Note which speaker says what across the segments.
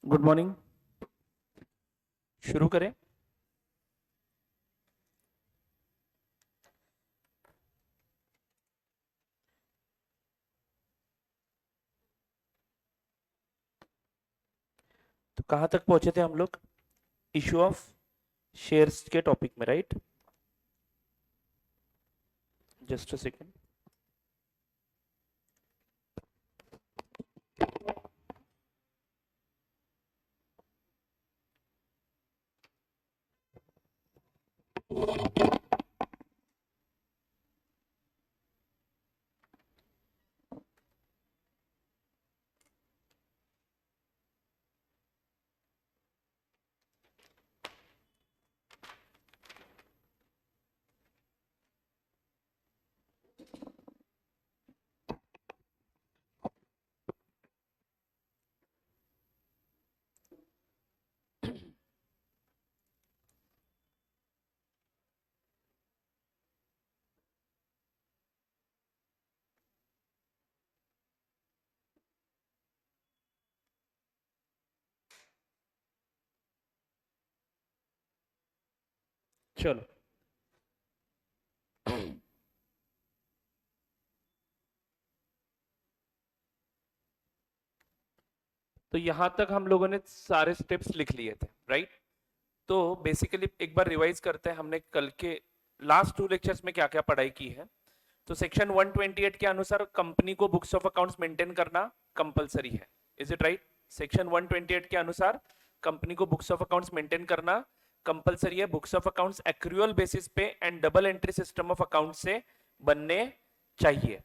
Speaker 1: Good morning. शुरू करें। तो कहां तक पहुंचे थे हम लोग? इशू ऑफ शेयर्स के टॉपिक में, राइट? Just a second. चलो। तो यहां तक हम लोगों ने सारे स्टेप्स लिख लिए थे, राइट? तो बेसिकली एक बार रिवाइज करते हैं, हमने कल के लास्ट 2 लेक्चर्स में क्या क्या पढ़ाई की है। तो सेक्शन 128 के अनुसार कंपनी को बुक्स ऑफ अकाउंट्स मेंटेन करना कंपलसरी है। Is it right? सेक्शन 128 के अनुसार कंपनी को बुक्स ऑफ अकाउंट्स मेंटेन करना कंपलसरी है। Books of accounts accrual basis पे and double entry system of account से बनने चाहिए।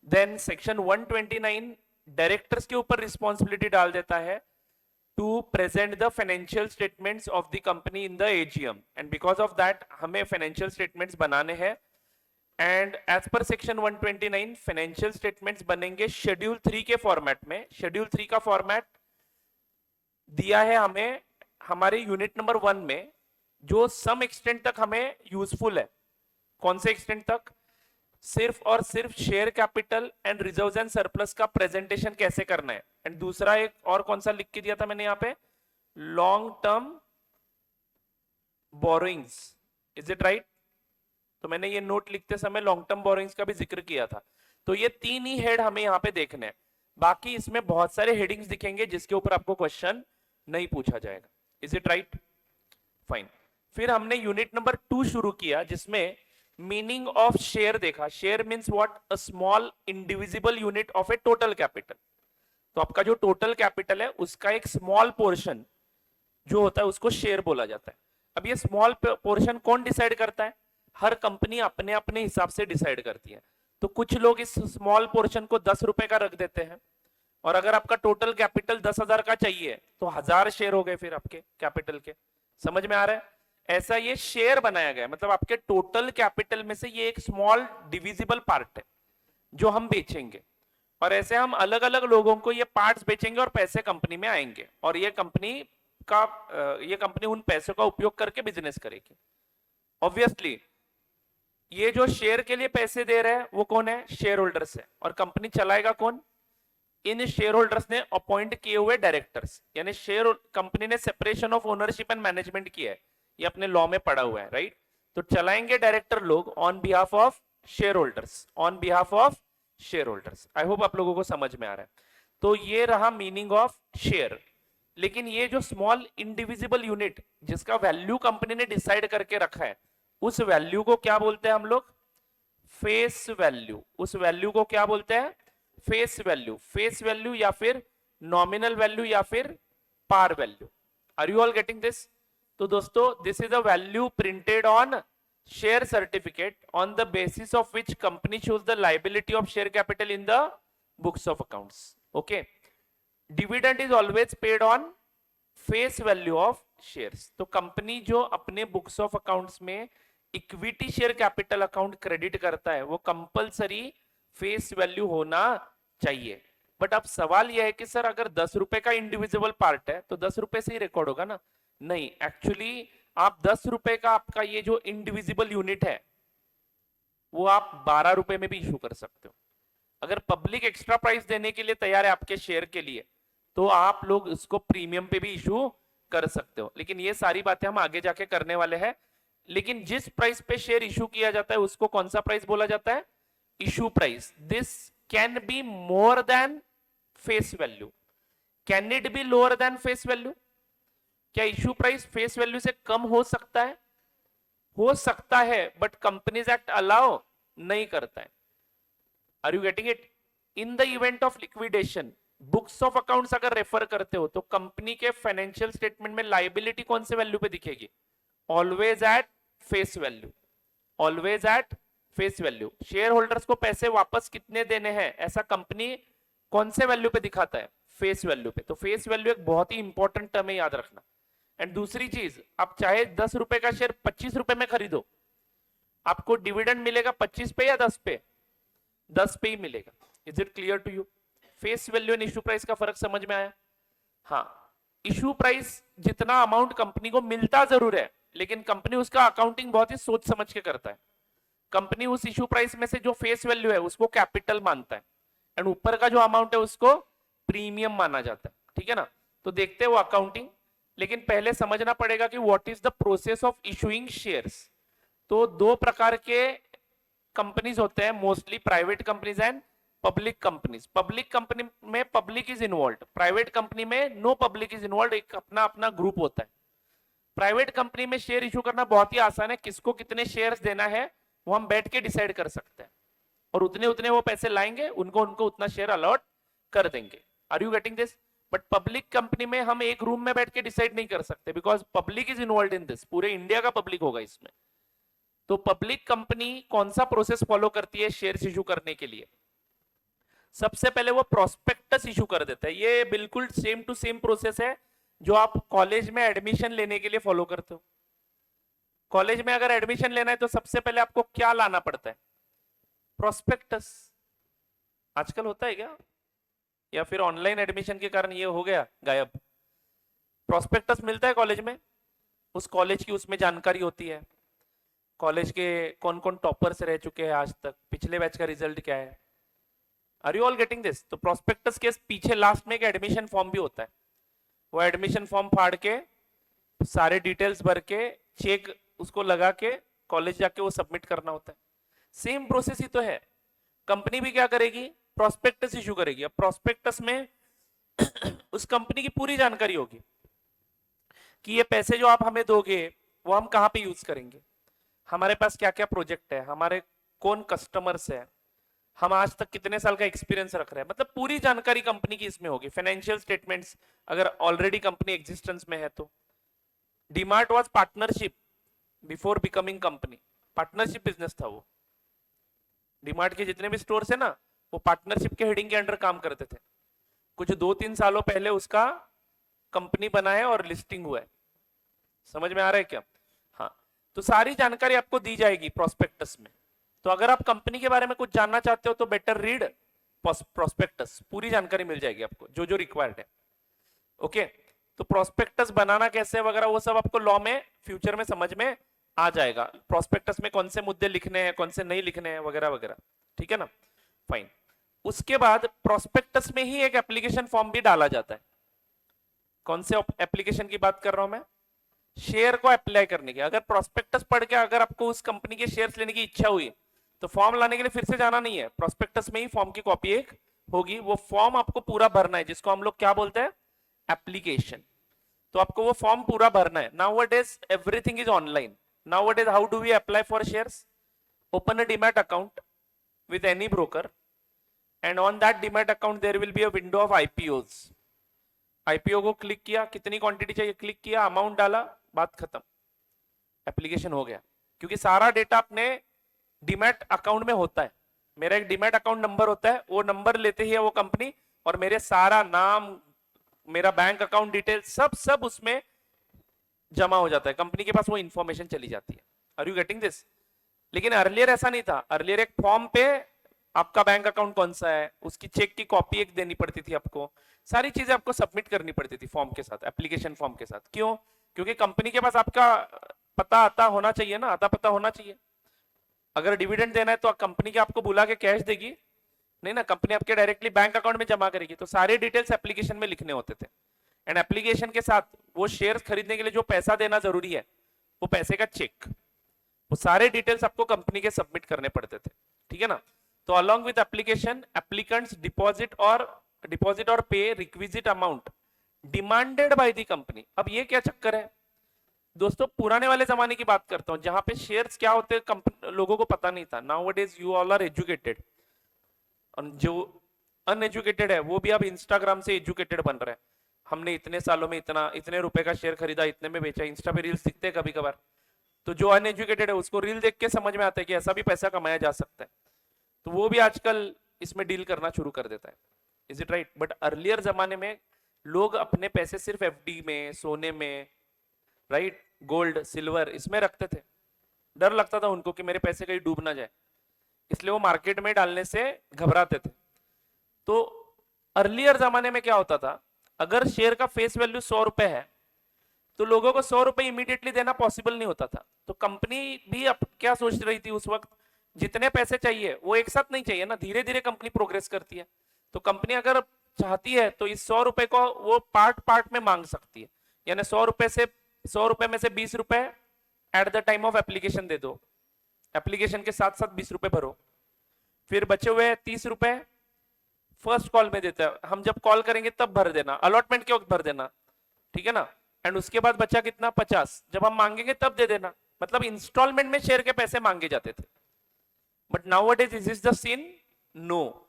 Speaker 1: देन सेक्शन 129 डायरेक्टर्स के ऊपर रिस्पॉन्सिबिलिटी डाल देता है to present the financial statements of the company in the AGM, and because of that हमें financial statements बनाने हैं। and as per section 129 financial statements बनेंगे schedule 3 के फॉर्मेट में। schedule 3 का फॉर्मेट दिया है हमें हमारे यूनिट नंबर 1 में, जो सम एक्सटेंट तक हमें यूजफुल है। कौन से एक्सटेंट तक? सिर्फ और सिर्फ share capital and reserves and surplus का प्रेजेंटेशन कैसे करना है। एंड दूसरा एक और कौन सा लिख के दिया था मैंने यहाँ पे? Long term borrowings. Is it right? तो मैंने ये नोट लिखते समय लॉन्ग टर्म बोरोइंग्स का भी जिक्र किया था। तो ये 3 ही हेड हमें यहाँ पे देखने हैं। बाकी इसमें बहुत सारे हेडिंग्स दिखेंगे जिसके ऊपर आपको क्वेश्चन नहीं पूछा जाएगा। Is it right? फाइन। फिर हमने यूनिट नंबर 2 शुरू किया जिसमें मीनिंग ऑफ शेयर देखा। Share means what? A small indivisible unit of A total capital. तो आपका जो टोटल कैपिटल है उसका एक स्मॉल पोर्शन जो होता है उसको शेयर बोला जाता है। अब ये स्मॉल पोर्शन कौन डिसाइड करता है? हर कंपनी अपने अपने हिसाब से डिसाइड करती है। तो कुछ लोग इस स्मॉल पोर्शन को 10 रुपए का रख देते हैं, और अगर आपका टोटल कैपिटल 10,000 का चाहिए तो 1000 शेयर हो गए फिर आपके कैपिटल के। समझ में आ रहा है? ऐसा ये शेयर बनाया गया, मतलब आपके टोटल कैपिटल में से ये एक स्मॉल डिविजिबल पार्ट है जो हम बेचेंगे, और ऐसे हम अलग अलग लोगों को ये पार्ट्स बेचेंगे और पैसे कंपनी में आएंगे, और ये कंपनी उन पैसों का उपयोग करके बिजनेस करेगी। ऑब्वियसली ये जो शेयर के लिए पैसे दे रहे हैं वो कौन है? शेयर होल्डर्स है। और कंपनी चलाएगा कौन? इन शेयर होल्डर्स ने अपॉइंट किए हुए डायरेक्टर्स, यानी शेयर कंपनी ने separation of ownership and management किया है, ये अपने लॉ में पड़ा हुआ है, राइट? तो चलाएंगे डायरेक्टर लोग on behalf of share holders, on behalf of share holders. I hope आप लोगों को समझ में आ रहा है। तो ये रहा मीनिंग ऑफ शेयर। लेकिन ये जो स्मॉल इंडिविजिबल यूनिट जिसका वैल्यू कंपनी ने डिसाइड करके रखा है, उस वैल्यू को क्या बोलते हैं हम लोग? Face value. उस वैल्यू को क्या बोलते हैं? Face value. फेस वैल्यू या फिर नॉमिनल वैल्यू या फिर par value. Are you all getting this? तो दोस्तों this is a value printed on share certificate on the basis of which company shows the liability of share capital in the books of accounts. Okay. Dividend is always paid on face value of shares. तो company जो अपने books of accounts में equity share capital account credit करता है वो compulsory face value होना चाहिए। But अब सवाल यह है कि सर अगर 10 रुपए का इंडिविजुअल पार्ट है तो 10 रुपए से ही रिकॉर्ड होगा ना? नहीं, एक्चुअली आप 10 रुपए का आपका ये जो इंडिविजिबल यूनिट है वो आप 12 रुपए में भी इशू कर सकते हो। अगर पब्लिक एक्स्ट्रा प्राइस देने के लिए तैयार है आपके शेयर के लिए तो आप लोग इसको प्रीमियम पे भी इशू कर सकते हो। लेकिन ये सारी बातें हम आगे जाके करने वाले हैं। लेकिन जिस प्राइस पे शेयर इशू किया जाता है उसको कौन सा प्राइस बोला जाता है? Issue price. This can be more than face value. Can it be lower than face value? क्या इशू प्राइस फेस वैल्यू से कम हो सकता है? हो सकता है, बट कंपनीज एक्ट अलाउ नहीं करता है। Are you getting it? In the event of liquidation, books of accounts अगर रेफर करते हो तो कंपनी के फाइनेंशियल स्टेटमेंट में लाइबिलिटी कौन से वैल्यू पे दिखेगी? Always at face value. Always at face value. Share holders को पैसे वापस कितने देने हैं ऐसा कंपनी कौन से वैल्यू पे दिखाता है? फेस वैल्यू पे। तो फेस वैल्यू एक बहुत ही इंपॉर्टेंट टर्म है, याद रखना। एंड दूसरी चीज, आप चाहे 10 रुपए का शेयर 25 रुपए में खरीदो, आपको डिविडेंड मिलेगा 25 पे या 10 पे? 10 पे ही मिलेगा। Is it clear to you? Face value and issue price का फर्क समझ में आया? हाँ, इशू प्राइस जितना अमाउंट कंपनी को मिलता जरूर है, लेकिन कंपनी उसका अकाउंटिंग बहुत ही सोच समझ के करता है। कंपनी उस इशू प्राइस में से जो फेस वैल्यू है उसको कैपिटल मानता है, एंड ऊपर का जो अमाउंट है उसको प्रीमियम माना जाता है। ठीक है ना? तो देखते हैं वो अकाउंटिंग। लेकिन पहले समझना पड़ेगा कि what is the process of issuing shares. तो दो प्रकार के कंपनीज होते हैं, mostly private companies and public companies. Public company में public is involve, private company में नो पब्लिक इज इन्वॉल्व, एक अपना अपना ग्रुप होता है। प्राइवेट कंपनी में शेयर इशू करना बहुत ही आसान है, किसको कितने शेयर्स देना है वो हम बैठ के डिसाइड कर सकते हैं, और उतने उतने वो पैसे लाएंगे, उनको उनको उतना शेयर अलॉट कर देंगे। Are you getting this? But public company में हम एक रूम में बैठ के डिसाइड नहीं कर सकते, because public is involve in this, पूरे इंडिया का पब्लिक होगा इसमें। तो पब्लिक कंपनी कौन सा प्रोसेस फॉलो करती है शेयर्स इशू करने के लिए? सबसे पहले वो प्रोस्पेक्टस इशू कर देता है। ये बिल्कुल सेम टू सेम प्रोसेस है जो आप कॉलेज में एडमिशन लेने के लिए फॉलो करते हो। कॉलेज में अगर एडमिशन लेना है तो सबसे पहले आपको क्या लाना पड़ता है? प्रोस्पेक्टस। आजकल होता है क्या, या फिर ऑनलाइन एडमिशन के कारण ये हो गया गायब? प्रोस्पेक्टस मिलता है कॉलेज में, उस कॉलेज की उसमें जानकारी होती है, कॉलेज के कौन कौन टॉपर्स रह चुके हैं आज तक, पिछले बैच का रिजल्ट क्या है। Are you all getting this? तो प्रोस्पेक्टस के पीछे लास्ट में एक एडमिशन फॉर्म भी होता है। वो एडमिशन फॉर्म फाड़ के सारे डिटेल्स भर के चेक उसको लगा के कॉलेज जाके वो सबमिट करना होता है। सेम प्रोसेस ही तो है। कंपनी भी क्या करेगी? प्रोस्पेक्टस इशू करेगी। अब प्रोस्पेक्टस में उस कंपनी की पूरी जानकारी होगी कि ये पैसे जो आप हमें दोगे वो हम कहां पे यूज करेंगे, हमारे पास क्या क्या प्रोजेक्ट है, हमारे कौन कस्टमर्स है, हम आज तक कितने साल का एक्सपीरियंस रख रहे हैं, मतलब पूरी जानकारी कंपनी की इसमें होगी। फाइनेंशियल स्टेटमेंट्स अगर ऑलरेडी कंपनी एग्जिस्टेंस में है तो। DMart was partnership before becoming company, partnership business था वो। डीमार्ट के जितने भी स्टोर्स है ना वो पार्टनरशिप के हेडिंग के अंडर काम करते थे। कुछ 2-3 सालों पहले उसका कंपनी बना है और लिस्टिंग हुआ है। समझ में आ रहा है क्या? हाँ, तो सारी जानकारी आपको दी जाएगी प्रोस्पेक्टस में। तो अगर आप कंपनी के बारे में कुछ जानना चाहते हो तो बेटर रीड प्रोस्पेक्टस, पूरी जानकारी मिल जाएगी आपको जो जो रिक्वायर्ड है। ओके, तो प्रोस्पेक्टस बनाना कैसे वगैरह वो सब आपको लॉ में फ्यूचर में समझ में आ जाएगा। प्रोस्पेक्टस में कौन से मुद्दे लिखने हैं, कौन से नहीं लिखने हैं वगैरह वगैरह। ठीक है ना? फाइन। उसके बाद प्रोस्पेक्टस में ही एक एप्लीकेशन फॉर्म भी डाला जाता है। कौन से एप्लीकेशन की बात कर रहा हूं मैं? शेयर को अप्लाई करने की। अगर प्रोस्पेक्टस पढ़ के अगर आपको उस कंपनी के शेयर्स लेने की इच्छा हुई तो फॉर्म लाने के लिए फिर से जाना नहीं है, प्रोस्पेक्टस में ही फॉर्म की कॉपी एक होगी, वो फॉर्म आपको पूरा भरना है, जिसको हम लोग क्या बोलते हैं? एप्लीकेशन। तो आपको वो फॉर्म पूरा भरना है। Nowadays everything is online. Nowadays, how do we apply for shares? Open a Demat account with any broker, and on that Demat account there will be a window of IPOs. IPO को click किया, कितनी quantity चाहिए click किया, amount डाला, बात खत्म, application हो गया। क्योंकि सारा डेटा अपने डीमैट अकाउंट में होता है। मेरा एक डीमैट अकाउंट नंबर होता है, वो नंबर लेते ही है वो कंपनी, और मेरे सारा नाम, मेरा बैंक अकाउंट डिटेल सब उसमें जमा हो जाता है, कंपनी के पास वो इंफॉर्मेशन चली जाती है। Are you getting this? लेकिन अर्लियर ऐसा नहीं था। अर्लियर एक फॉर्म पे आपका बैंक अकाउंट कौन सा है, उसकी चेक की कॉपी एक देनी पड़ती थी आपको, सारी चीजें आपको सबमिट करनी पड़ती थी फॉर्म के साथ, एप्लीकेशन फॉर्म के साथ। क्यों? क्योंकि कंपनी के पास आपका पता आता होना चाहिए ना, आता पता होना चाहिए। अगर डिविडेंड देना है तो कंपनी के आपको बुला के कैश देगी, नहीं ना, कंपनी आपके डायरेक्टली बैंक अकाउंट में जमा करेगी, तो सारे डिटेल्स एप्लीकेशन में लिखने होते थे। एंड एप्लीकेशन के साथ वो शेयर्स खरीदने के लिए जो पैसा देना जरूरी है, वो पैसे का चेक, वो सारे डिटेल्स आपको कंपनी के सबमिट करने पड़ते थे, ठीक है ना। तो along with application applicants deposit और पे requisite amount demanded by the company. अब ये क्या चक्कर है दोस्तों, पुराने वाले जमाने की बात करता हूं, जहां पे शेयर्स क्या होते हैं लोगों को पता नहीं था। Nowadays you all are educated, जो अनएजुकेटेड है वो भी अब इंस्टाग्राम से एजुकेटेड बन रहे हैं। हमने इतने सालों में इतने रुपए का शेयर खरीदा, इतने में बेचा, इंस्टा पे रील्स दिखते हैं कभी कभार। तो जो अनएजुकेटेड है उसको रील देख के समझ में आता है कि ऐसा भी पैसा कमाया जा सकता है, तो वो भी आजकल इसमें डील करना शुरू कर देता है। Is it right? But earlier जमाने में लोग अपने पैसे सिर्फ एफडी में, सोने में, राइट, गोल्ड सिल्वर, इसमें रखते थे। डर लगता था उनको कि मेरे पैसे कहीं डूब ना जाए, इसलिए वो मार्केट में डालने से घबराते थे। तो अर्लियर जमाने में क्या होता था, अगर शेयर का फेस वैल्यू 100 रुपए है तो लोगों को 100 रुपए इमीडिएटली देना पॉसिबल नहीं होता था। तो कंपनी भी अब क्या सोच रही थी उस वक्त, जितने पैसे चाहिए वो एक साथ नहीं चाहिए ना, धीरे धीरे कंपनी प्रोग्रेस करती है। तो कंपनी अगर चाहती है तो इस 100 रुपए को वो पार्ट पार्ट में मांग सकती है, यानी 100 रुपए में से 20 रुपए at the time of application दे दो, एप्लीकेशन के साथ साथ 20 रुपए भरो, फिर बचे हुए 30 रुपए फर्स्ट कॉल में देते हैं, हम जब कॉल करेंगे तब भर देना, अलॉटमेंट के वक्त भर देना, ठीक है ना। एंड उसके बाद बचा कितना, 50, जब हम मांगेंगे तब दे देना। मतलब इंस्टॉलमेंट में शेयर के पैसे मांगे जाते थे। But nowadays is is the scene? No,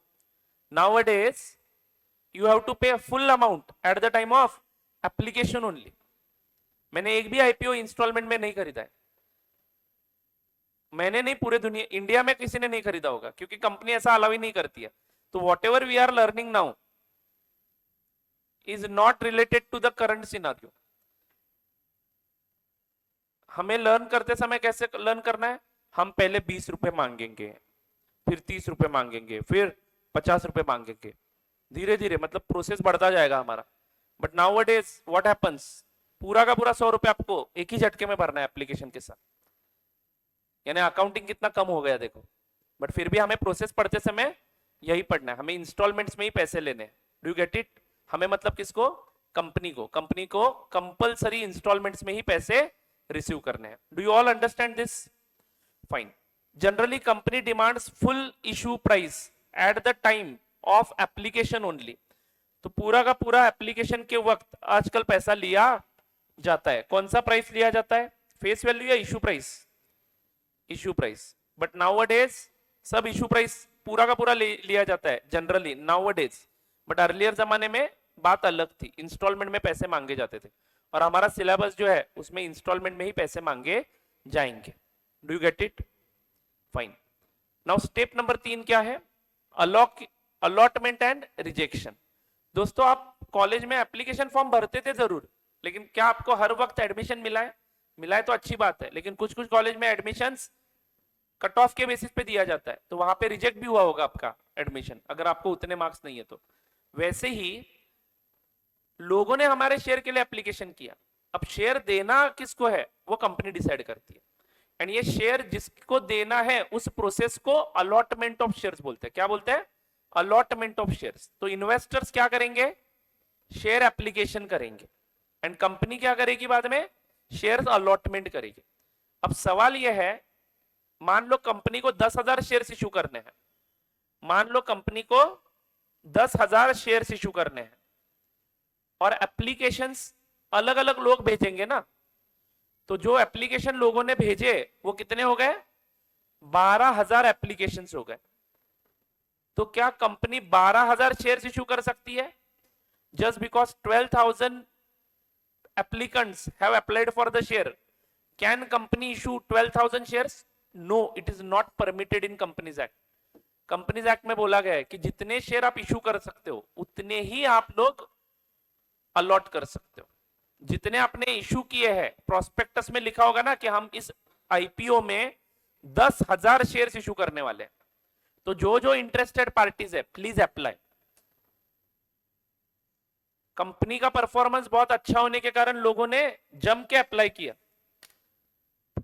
Speaker 1: nowadays you have to pay full amount at the time of application only. मैंने एक भी आईपीओ इंस्टॉलमेंट में नहीं खरीदा है, मैंने नहीं, पूरे दुनिया इंडिया में किसी ने नहीं खरीदा होगा, क्योंकि कंपनी ऐसा अलाउ ही नहीं करती है। तो whatever we are learning now is not related to the current scenario. हमें लर्न करते समय कैसे लर्न करना है, हम पहले 20 रुपए मांगेंगे, फिर 30 रुपए मांगेंगे, फिर 50 रुपए मांगेंगे, धीरे धीरे मतलब प्रोसेस बढ़ता जाएगा हमारा। बट नाउअडेज व्हाट हैपेंस, पूरा का पूरा 100 रुपए आपको एक ही झटके में भरना है एप्लीकेशन के साथ, यानी अकाउंटिंग कितना कम हो गया देखो। बट फिर भी हमें प्रोसेस पढ़ते समय यही पढ़ना है, हमें इंस्टॉलमेंट्स में ही पैसे लेने हैं। Do you get it? हमें मतलब किसको, कंपनी को कंपलसरी इंस्टॉलमेंट्स में ही पैसे रिसीव करने हैं। Do you all understand this? Fine. Generally company demands full issue price at the time of application only. तो पूरा का पूरा एप्लीकेशन के वक्त आजकल पैसा लिया जाता है। कौन सा प्राइस लिया जाता है, फेस वैल्यू या issue price? Issue price. But nowadays सब इशू प्राइस पूरा का पूरा लिया जाता है जनरली नाउअडेज। बट अर्लियर जमाने में बात अलग थी, इंस्टॉलमेंट में पैसे मांगे जाते थे, और हमारा सिलेबस जो है उसमें इंस्टॉलमेंट में ही पैसे मांगे जाएंगे। Do you get it? Fine. Now step number 3 क्या है, अलॉटमेंट एंड रिजेक्शन। दोस्तों आप कॉलेज में एप्लीकेशन फॉर्म भरते थे जरूर, लेकिन क्या आपको हर वक्त एडमिशन मिला है? मिला है तो अच्छी बात है, लेकिन कुछ कुछ कॉलेज में एडमिशंस कट ऑफ के बेसिस पे दिया जाता है, तो वहां पे रिजेक्ट भी हुआ होगा आपका एडमिशन, अगर आपको उतने मार्क्स नहीं है तो। वैसे ही लोगों ने हमारे शेयर के लिए एप्लीकेशन किया, अब शेयर देना किसको है वो कंपनी डिसाइड करती है। एंड ये शेयर जिसको देना है उस प्रोसेस को अलॉटमेंट ऑफ शेयर्स बोलते हैं। क्या बोलते हैं? Allotment of shares. तो इन्वेस्टर्स क्या करेंगे, शेयर एप्लीकेशन करेंगे, एंड कंपनी क्या करेगी बाद में, शेयर्स अलॉटमेंट करेगी। अब सवाल यह है, मान लो कंपनी को 10,000 शेयर्स इशू करने हैं, मान लो कंपनी को 10,000 शेयर्स इशू करने हैं, और एप्लीकेशंस अलग अलग लोग भेजेंगे ना, तो जो एप्लीकेशन लोगों ने भेजे वो कितने हो गए, 12,000 एप्लीकेशंस हो गए। तो क्या कंपनी 12,000 शेयर्स इशू कर सकती है? Just because 12,000 applicants have applied for the share, can company issue 12,000 shares? No, it is not permitted in Companies Act. Companies Act में बोला गया है कि जितने शेयर आप इशू कर सकते हो उतने ही आप लोग अलॉट कर सकते हो। जितने आपने इशू किए हैं, प्रोस्पेक्टस में लिखा होगा ना कि हम इस आईपीओ में 10,000 शेयर्स इशू करने वाले हैं, तो जो जो इंटरेस्टेड पार्टीज है प्लीज अप्लाई। कंपनी का परफॉर्मेंस बहुत अच्छा होने के कारण लोगों ने जम के अप्लाई किया,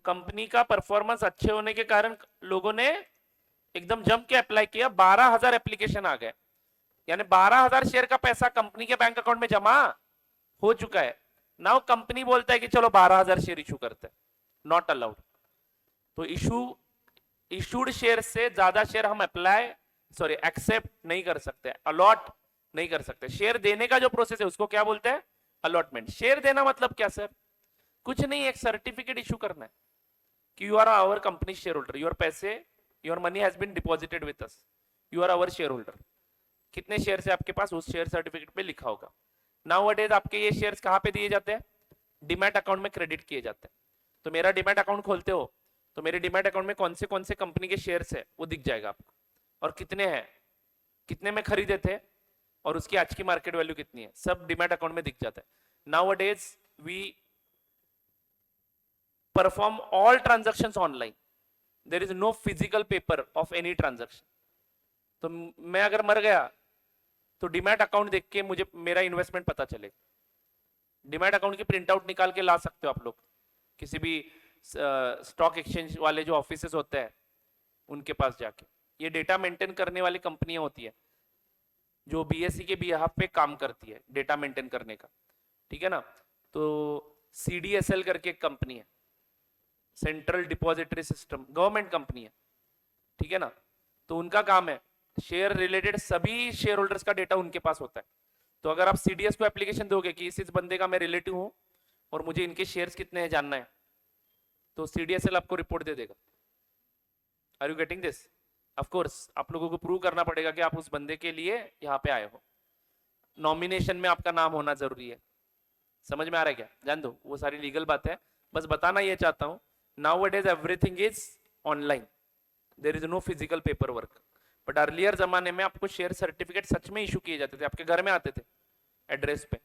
Speaker 1: कंपनी का परफॉर्मेंस अच्छे होने के कारण लोगों ने एकदम जम के अप्लाई किया, 12,000 एप्लीकेशन आ गए, यानी 12,000 शेयर का पैसा कंपनी के बैंक अकाउंट में जमा हो चुका है। नाउ कंपनी बोलता है कि चलो 12,000 शेयर इशू करते हैं, नॉट अलाउड। तो इशूड शेयर से ज्यादा शेयर हम अप्लाई एक्सेप्ट नहीं कर सकते, अलॉट नहीं कर सकते। शेयर देने का जो प्रोसेस है उसको क्या बोलते हैं, अलॉटमेंट। शेयर देना मतलब क्या सर, कुछ नहीं, एक सर्टिफिकेट इशू करना है कि you are our company shareholder, your पैसे, your money has been deposited with us, you are our shareholder. कितने शेयर है आपके पास, उस शेयर सर्टिफिकेट पे लिखा होगा। नाउअडेज आपके ये शेयर्स कहां पे दिए जाते हैं, डीमैट अकाउंट में क्रेडिट किए जाते हैं। तो मेरा डीमैट अकाउंट खोलते हो तो मेरे डीमैट अकाउंट में कौन से कंपनी के शेयर्स है वो दिख जाएगा आपको, और कितने हैं, कितने में खरीदे थे, और उसकी आज की मार्केट वैल्यू कितनी है, सब डीमैट अकाउंट में दिख जाता है। Nowadays we perform all transactions online, there is no physical paper of any transaction. तो मैं अगर मर गया तो डीमैट अकाउंट देख के मुझे मेरा इन्वेस्टमेंट पता चलेगा। डीमैट अकाउंट की प्रिंट आउट निकाल के ला सकते हो आप लोग, किसी भी स्टॉक एक्सचेंज वाले जो ऑफिसेस होते हैं उनके पास जाके। ये डेटा मेंटेन करने वाली कंपनियां होती है जो बीएसई के बिहाफ पे काम करती है डेटा मेंटेन करने का, ठीक है ना। तो सीडीएसएल करके एक कंपनी है, central depository system, government company है, ठीक है ना। तो उनका काम है शेयर रिलेटेड सभी शेयर होल्डर्स का डेटा उनके पास होता है। तो अगर आप सीडीएस को एप्लीकेशन दोगे कि इस बंदे का मैं रिलेटिव हूं और मुझे इनके शेयर्स कितने हैं जानना है, तो सीडीएसएल आपको रिपोर्ट दे देगा। Are you getting this? Of course आप लोगों को प्रूव करना पड़ेगा कि आप उस बंदे के लिए यहाँ पे आए हो। नॉमिनेशन में आपका नाम होना जरूरी है। समझ में आ रहा है क्या? जान दो, वो सारी लीगल बात है, बस बताना ये चाहता हूँ। Nowadays everything is online, there is no physical paper work. But earlier जमाने में आपको शेयर सर्टिफिकेट सच में इशू किए जाते थे, आपके घर में आते थे एड्रेस पे,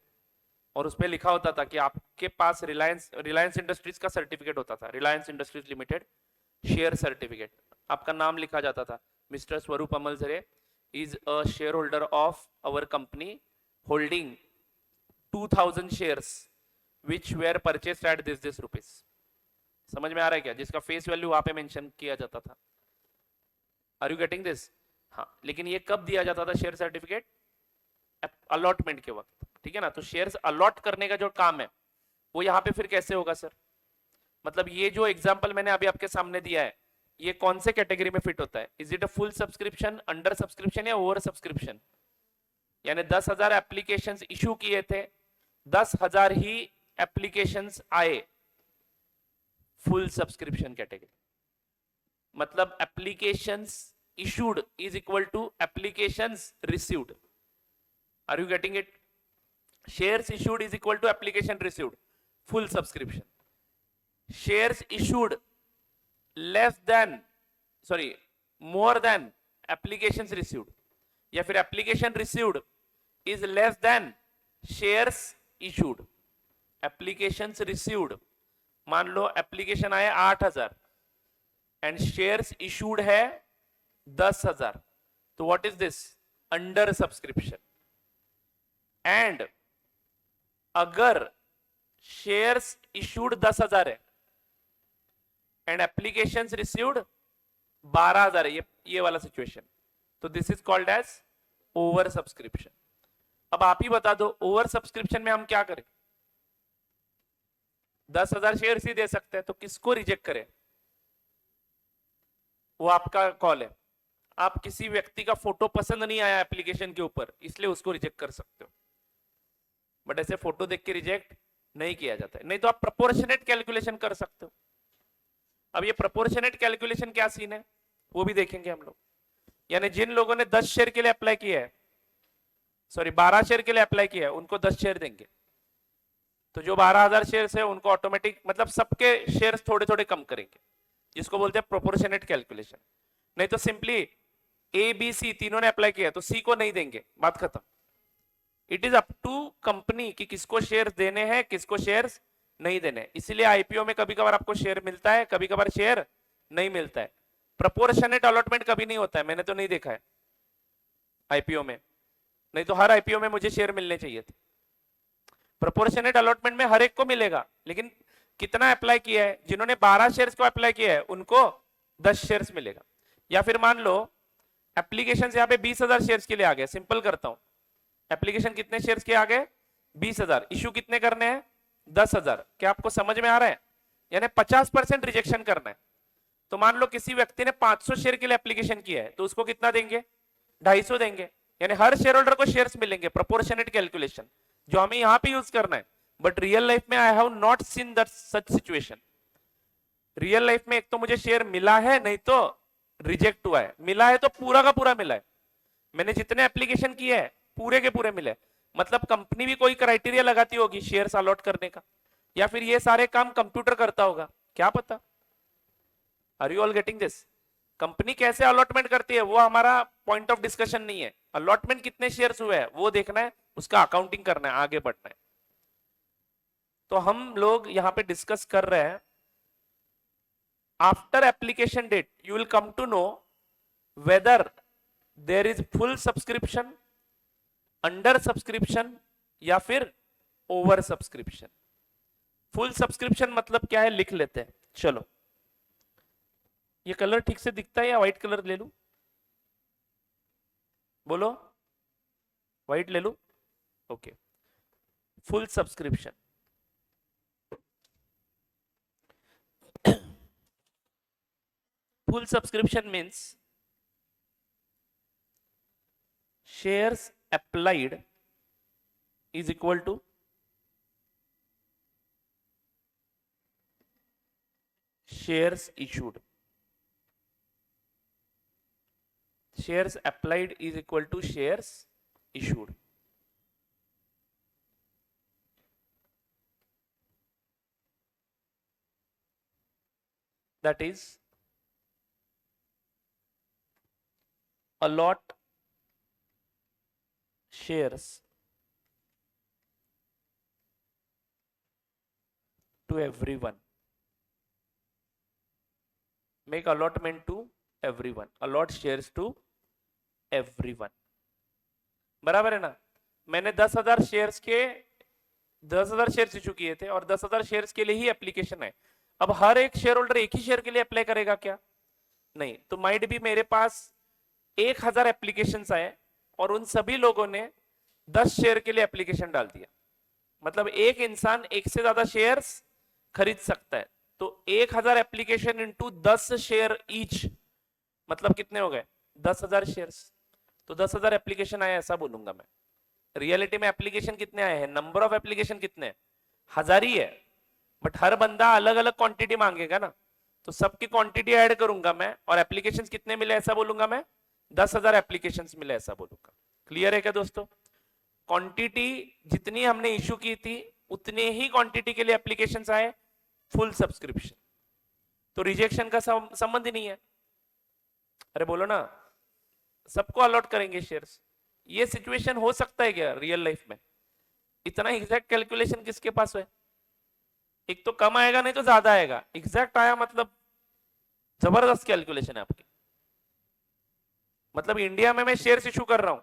Speaker 1: और उस पर लिखा होता था कि आपके पास रिलायंस इंडस्ट्रीज का सर्टिफिकेट होता था, रिलायंस इंडस्ट्रीज लिमिटेड शेयर सर्टिफिकेट। आपका नाम लिखा जाता था, mister Swaroop Amaljhare is a share holder of our company holding 2000 shares which were purchased at this rupees. समझ में आ रहा है क्या? जिसका फेस वैल्यू वहां पे मेंशन किया जाता था। Are you getting this? हाँ, लेकिन ये कब दिया जाता था शेयर सर्टिफिकेट? अलॉटमेंट के वक्त, ठीक है ना। तो शेयर्स अलॉट करने का जो काम है वो यहाँ पे फिर कैसे होगा सर? मतलब ये जो एग्जांपल मैंने अभी आपके सामने दिया है, ये कौन से कैटेगरी में फिट होता है? Is it a full subscription, under subscription या ओवर सब्सक्रिप्शन? यानी 10,000 एप्लीकेशंस इशू किए थे, 10,000 ही एप्लीकेशंस आए, फुल सब्सक्रिप्शन कैटेगरी। मतलब applications issued is equal to applications received. Are you getting it? Shares issued is equal to application received, full subscription. Shares issued more than applications received, या फिर application received is less than shares issued. Applications received, मान लो application आए 8,000 and shares issued है 10,000, तो what is this? Under subscription. And अगर shares issued 10,000 है and applications received 12,000 है, ये वाला सिचुएशन, तो this is called as over subscription. अब आप ही बता दो, ओवर सब्सक्रिप्शन में हम क्या करें? 10,000 शेयर्स ही दे सकते हैं, तो किसको रिजेक्ट करें वो आपका कॉल है। आप किसी व्यक्ति का फोटो पसंद नहीं आया एप्लीकेशन के ऊपर, इसलिए उसको रिजेक्ट कर सकते हो, बट ऐसे फोटो देख के रिजेक्ट नहीं किया जाता है। नहीं तो आप प्रोपोर्शनेट कैलकुलेशन कर सकते हो। अब ये प्रोपोर्शनेट कैलकुलेशन क्या सीन है वो भी देखेंगे हम लोग। यानी जिन लोगों ने 10 शेयर के लिए अप्लाई किया है, 12 शेयर के लिए अप्लाई किया है, उनको 10 शेयर देंगे। तो जो 12,000 शेयर है उनको ऑटोमेटिक, मतलब सबके शेयर थोड़े थोड़े कम करेंगे, जिसको बोलते हैं प्रोपोर्शनेट कैलकुलेशन। नहीं तो सिंपली ए बी सी तीनों ने अप्लाई किया तो सी को नहीं देंगे, बात खत्म। It is up to company कि किसको शेयर देने हैं, किसको शेयर नहीं देने। इसीलिए आईपीओ में कभी कभार आपको शेयर मिलता है, कभी कभार शेयर नहीं मिलता है। प्रोपोर्शनेट अलॉटमेंट कभी नहीं होता है, मैंने तो नहीं देखा है आईपीओ में, नहीं तो हर आईपीओ में मुझे शेयर मिलने चाहिए थे। प्रोपोर्शनेट अलॉटमेंट में हर एक को मिलेगा, लेकिन कितना अप्लाई किया है, जिन्होंने 12 शेयर्स को अप्लाई किया है उनको 10 शेयर्स मिलेगा। या फिर मान लो एप्लीकेशन यहाँ पे 20,000 शेयर्स के लिए आ गए, सिंपल करता हूं, एप्लीकेशन कितने शेयर्स के आ गए 20,000, इशू कितने करने हैं 10,000। क्या आपको समझ में आ रहा है? यानी 50% रिजेक्शन करना है। तो मान लो किसी व्यक्ति ने 500 शेयर के लिए एप्लीकेशन किया है, तो उसको कितना देंगे 250 देंगे, यानी हर शेयर होल्डर को शेयर्स मिलेंगे, प्रोपोर्शनेट कैलकुलेशन जो हमें यहां पे यूज करना है। बट रियल लाइफ में I have not seen that such situation. Real life में एक तो मुझे शेयर मिला है, नहीं तो रिजेक्ट हुआ है। मिला है तो पूरा का पूरा मिला है, मैंने जितने एप्लीकेशन किए हैं पूरे के पूरे मिले। मतलब कंपनी भी कोई क्राइटेरिया लगाती होगी शेयर्स अलॉट करने का, या फिर ये सारे काम कंप्यूटर करता होगा, क्या पता। Are you all getting this? Company कैसे अलॉटमेंट करती है वो हमारा पॉइंट ऑफ डिस्कशन नहीं है। अलॉटमेंट कितने शेयर्स हुए हैं वो देखना है, उसका अकाउंटिंग करना है, आगे बढ़ना है। तो हम लोग यहां पे डिस्कस कर रहे हैं after application date you will come to know whether there is full subscription, under subscription या फिर ओवर सब्सक्रिप्शन। फुल सब्सक्रिप्शन मतलब क्या है लिख लेते हैं। चलो ये कलर ठीक से दिखता है या व्हाइट कलर ले लूं? बोलो, व्हाइट ले लूं? Okay. Full subscription, full subscription means shares applied is equal to shares issued. Shares applied is equal to shares issued. That is allot shares to everyone, make allotment to everyone, allot shares to everyone। बराबर है ना? मैंने 10,000 shares के 10,000 shares issue किए थे और 10,000 shares के लिए ही एप्लीकेशन है। अब हर एक शेयर होल्डर एक ही शेयर के लिए अप्लाई करेगा क्या? नहीं। तो माइट भी मेरे पास 1,000 एप्लीकेशन आए और उन सभी लोगों ने 10 शेयर के लिए एप्लीकेशन डाल दिया। मतलब एक इंसान एक से ज्यादा शेयर्स खरीद सकता है। तो 1,000 एप्लीकेशन इंटू 10 शेयर ईच, मतलब कितने हो गए 10,000 शेयर्स। तो 10,000 एप्लीकेशन आए ऐसा बोलूंगा मैं। रियलिटी में एप्लीकेशन कितने आए हैं, नंबर ऑफ एप्लीकेशन कितने, 1,000 ही है। बट हर बंदा अलग अलग क्वांटिटी मांगेगा ना, तो सबकी क्वांटिटी ऐड करूंगा मैं और एप्लीकेशन कितने मिले ऐसा बोलूंगा मैं, 10,000 एप्लीकेशन मिले ऐसा बोलूंगा। क्लियर है क्या दोस्तों? क्वांटिटी जितनी हमने इशू की थी उतने ही क्वांटिटी के लिए एप्लीकेशन आए, फुल सब्सक्रिप्शन। तो रिजेक्शन का संबंध ही नहीं है। अरे बोलो ना, सबको अलॉट करेंगे शेयर्स। ये सिचुएशन हो सकता है क्या रियल लाइफ में? इतना एग्जैक्ट कैलकुलेशन किसके पास है? एक तो कम आएगा नहीं तो ज्यादा आएगा, एग्जैक्ट आया मतलब जबरदस्त कैलकुलेशन है आपकी। मतलब इंडिया में मैं शेयर्स इशू कर रहा हूं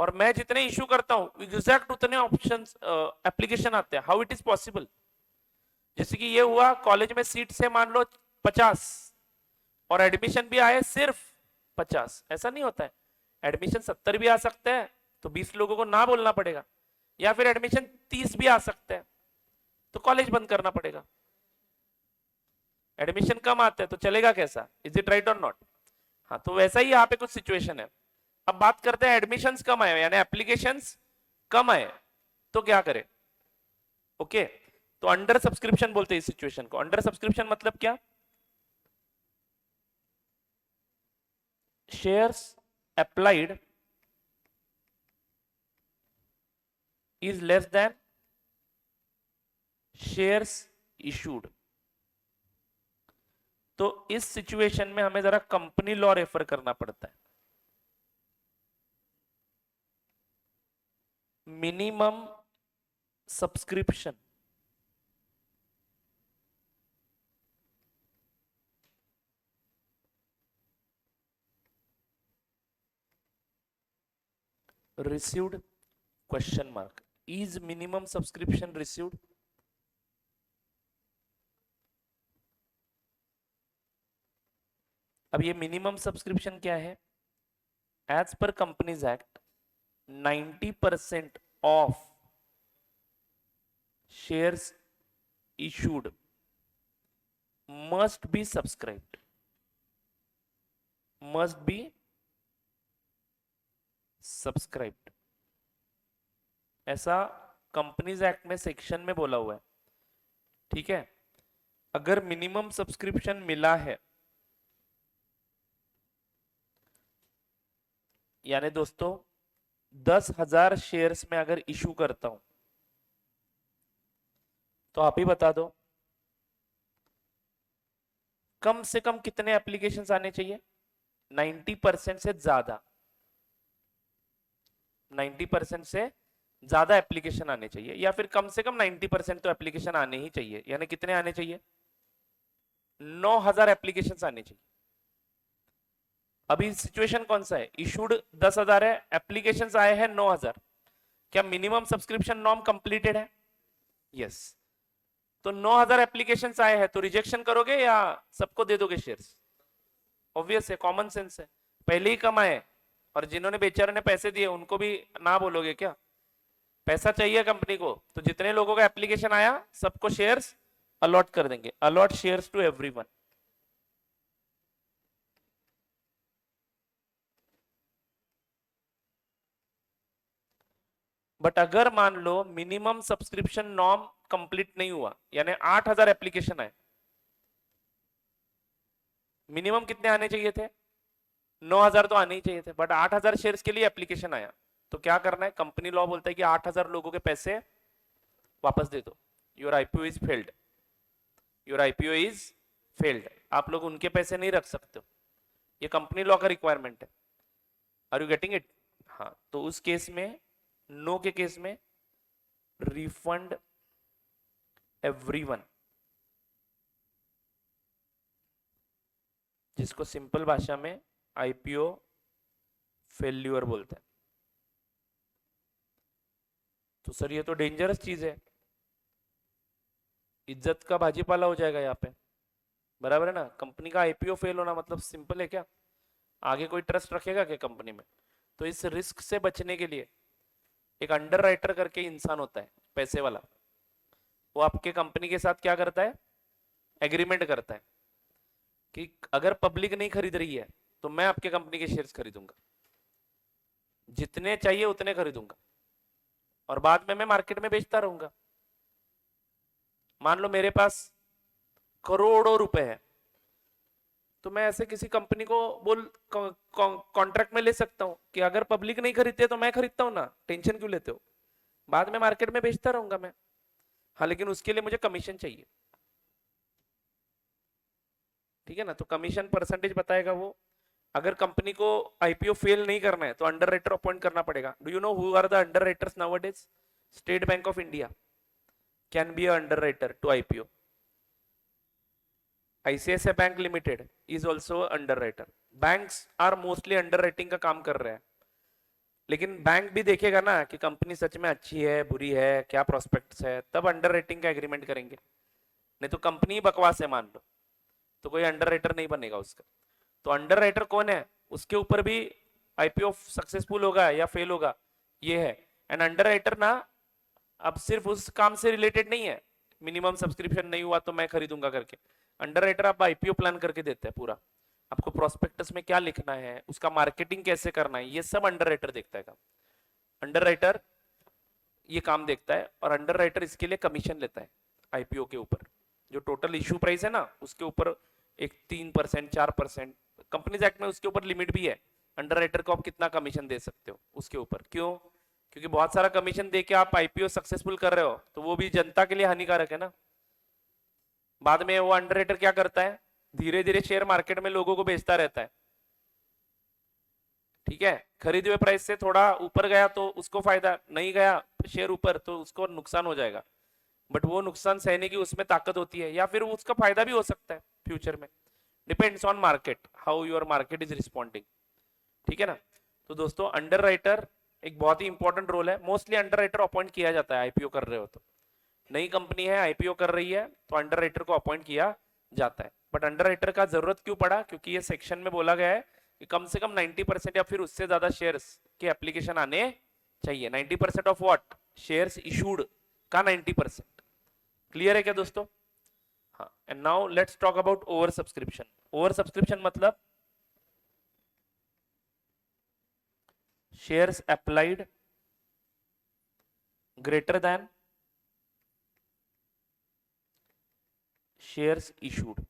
Speaker 1: और मैं जितने इशू करता हूं एग्जैक्ट उतने ऑप्शंस एप्लीकेशन आते हैं। How it is possible? जैसे कि ये हुआ कॉलेज में सीट से मान लो 50 और एडमिशन भी आए सिर्फ 50, ऐसा नहीं होता है। एडमिशन 70 भी आ सकते हैं तो 20 लोगों को ना बोलना पड़ेगा, या फिर एडमिशन 30 भी आ सकते हैं तो कॉलेज बंद करना पड़ेगा। एडमिशन कम आते हैं तो चलेगा कैसा? इज इट राइट और नॉट? हाँ, तो वैसा ही यहाँ पे कुछ सिचुएशन है। अब बात करते हैं एडमिशंस कम आए यानी एप्लीकेशंस कम आए तो क्या करें? ओके, तो अंडर सब्सक्रिप्शन बोलते हैं इस सिचुएशन को। अंडर सब्सक्रिप्शन मतलब क्या? Shares applied is less than shares issued. तो इस सिचुएशन में हमें जरा कंपनी लॉ रेफर करना पड़ता है। Minimum subscription received question mark, is minimum subscription received? अब ये मिनिमम सब्सक्रिप्शन क्या है? As per companies act 90% of shares issued must be subscribed, must be subscribed, ऐसा कंपनीज एक्ट में सेक्शन में बोला हुआ है। ठीक है, अगर मिनिमम सब्सक्रिप्शन मिला है, यानी दोस्तों 10,000 शेयर्स में अगर इशू करता हूं, तो आप ही बता दो कम से कम कितने एप्लीकेशंस आने चाहिए? 90% से ज्यादा, 90% से ज्यादा एप्लीकेशन आने चाहिए, या फिर कम से कम 90% तो एप्लीकेशन आने ही चाहिए। यानी कितने आने चाहिए? 9,000 एप्लीकेशन आने चाहिए। अभी सिचुएशन कौन सा है? इशूड 10,000 है, एप्लीकेशंस आए हैं 9,000। क्या मिनिमम सब्सक्रिप्शन नॉर्म कंप्लीटेड है? यस। तो 9,000 एप्लीकेशंस आए हैं, तो रिजेक्शन करोगे या सबको दे दोगे शेयर्स? ऑब्वियस है, कॉमन सेंस है। पहले ही कमाए और जिन्होंने बेचारे ने पैसे दिए उनको भी ना बोलोगे क्या? पैसा चाहिए कंपनी को, तो जितने लोगों का एप्लीकेशन आया सबको शेयर्स अलॉट कर देंगे। Allot shares to everyone. But अगर मान लो मिनिमम सब्सक्रिप्शन नॉर्म कंप्लीट नहीं हुआ, यानी 8,000 एप्लीकेशन आए, मिनिमम कितने आने चाहिए थे? 9,000 तो आने ही चाहिए थे, बट 8,000 शेयर्स के लिए एप्लीकेशन आया, तो क्या करना है? कंपनी लॉ बोलता है कि 8,000 लोगों के पैसे वापस दे दो। Your IPO is failed, your IPO is failed. आप लोग उनके पैसे नहीं रख सकते हो, ये कंपनी लॉ का रिक्वायरमेंट है। Are you getting it? हाँ, तो उस केस में, नो के केस में, रिफंड एवरीवन, जिसको सिंपल भाषा में आईपीओ फेल्यूर बोलते हैं। तो सर ये तो डेंजरस चीज है, इज्जत का भाजीपाला हो जाएगा यहाँ पे, बराबर है ना? कंपनी का आईपीओ फेल होना मतलब सिंपल है क्या? आगे कोई ट्रस्ट रखेगा क्या कंपनी में? तो इस रिस्क से बचने के लिए एक अंडर राइटर करके इंसान होता है, पैसे वाला, वो आपके कंपनी के साथ क्या करता है? एग्रीमेंट करता है कि अगर पब्लिक नहीं खरीद रही है तो मैं आपके कंपनी के शेयर्स खरीदूंगा, जितने चाहिए उतने खरीदूंगा, और बाद में मैं मार्केट में बेचता रहूंगा। मान लो मेरे पास करोड़ों रुपए है, तो मैं ऐसे किसी कंपनी को बोल कॉन्ट्रैक्ट में ले सकता हूं कि अगर पब्लिक नहीं खरीदते तो मैं खरीदता हूं ना, टेंशन क्यों लेते हो, बाद में मार्केट में बेचता रहूंगा मैं। हाँ, लेकिन उसके लिए मुझे कमीशन चाहिए। ठीक है ना? तो कमीशन परसेंटेज बताएगा वो। अगर कंपनी को आईपीओ फेल नहीं करना है तो अंडर राइटर अपॉइंट करना पड़ेगा। Do you know who are the underwriters nowadays? State bank of India can be underwriter to IPO. ICICI bank limited is also underwriter. Banks are mostly underwriting का काम कर रहे हैं, लेकिन bank भी देखेगा ना कि कंपनी सच में अच्छी है, बुरी है, क्या प्रोस्पेक्ट्स है, तब अंडर राइटिंग का एग्रीमेंट करेंगे। नहीं तो कंपनी बकवास है मान लो, तो कोई अंडर राइटर नहीं बनेगा उसका। तो अंडर राइटर कौन है, उसके ऊपर भी आईपीओ सक्सेसफुल होगा या फेल होगा, ये है। एंड अंडर राइटर ना अब सिर्फ उस काम से रिलेटेड नहीं है, मिनिमम सब्सक्रिप्शन नहीं हुआ तो मैं खरीदूंगा करके। अंडर राइटर आप आईपीओ प्लान करके देते हैं पूरा, आपको प्रोस्पेक्टस में क्या लिखना है, उसका मार्केटिंग कैसे करना है, ये सब अंडर राइटर देखता है। अंडर राइटर ये काम देखता है, और अंडर राइटर इसके लिए कमीशन लेता है आईपीओ के ऊपर। जो टोटल इश्यू प्राइस है ना, उसके ऊपर एक 3% 4%, कंपनीज एक्ट में उसके ऊपर लिमिट भी है। अंडर राइटर को आप कितना कमीशन दे सकते हो उसके ऊपर। क्यों? क्योंकि बहुत सारा कमीशन दे के आप आईपीओ सक्सेसफुल कर रहे हो तो वो भी जनता के लिए हानिकारक है ना। बाद में वो अंडर राइटर क्या करता है, धीरे धीरे शेयर मार्केट में लोगों को बेचता रहता है। ठीक है, खरीदे हुए प्राइस से थोड़ा ऊपर गया तो उसको फायदा, नहीं गया शेयर ऊपर तो उसको नुकसान हो जाएगा। बट वो नुकसान सहने की उसमें ताकत होती है, या फिर उसका फायदा भी हो सकता है फ्यूचर में। Depends on market, how your market is responding. ठीक है ना? तो दोस्तों अंडर राइटर एक बहुत ही इंपॉर्टेंट रोल है। मोस्टली अंडर राइटर अपॉइंट किया जाता है आईपीओ कर रहे हो तो। नई कंपनी है, आईपीओ कर रही है, तो अंडर राइटर को अपॉइंट किया जाता है। बट अंडर राइटर का जरूरत क्यों पड़ा? क्योंकि ये सेक्शन में बोला गया है कि कम से कम 90% या फिर उससे ज्यादा शेयर्स के एप्लीकेशन आने चाहिए। 90% ऑफ व्हाट? शेयर्स इशूड का 90%। क्लियर है क्या दोस्तों? हाँ, and now let's talk about over subscription. Over subscription मतलब shares applied greater than shares issued.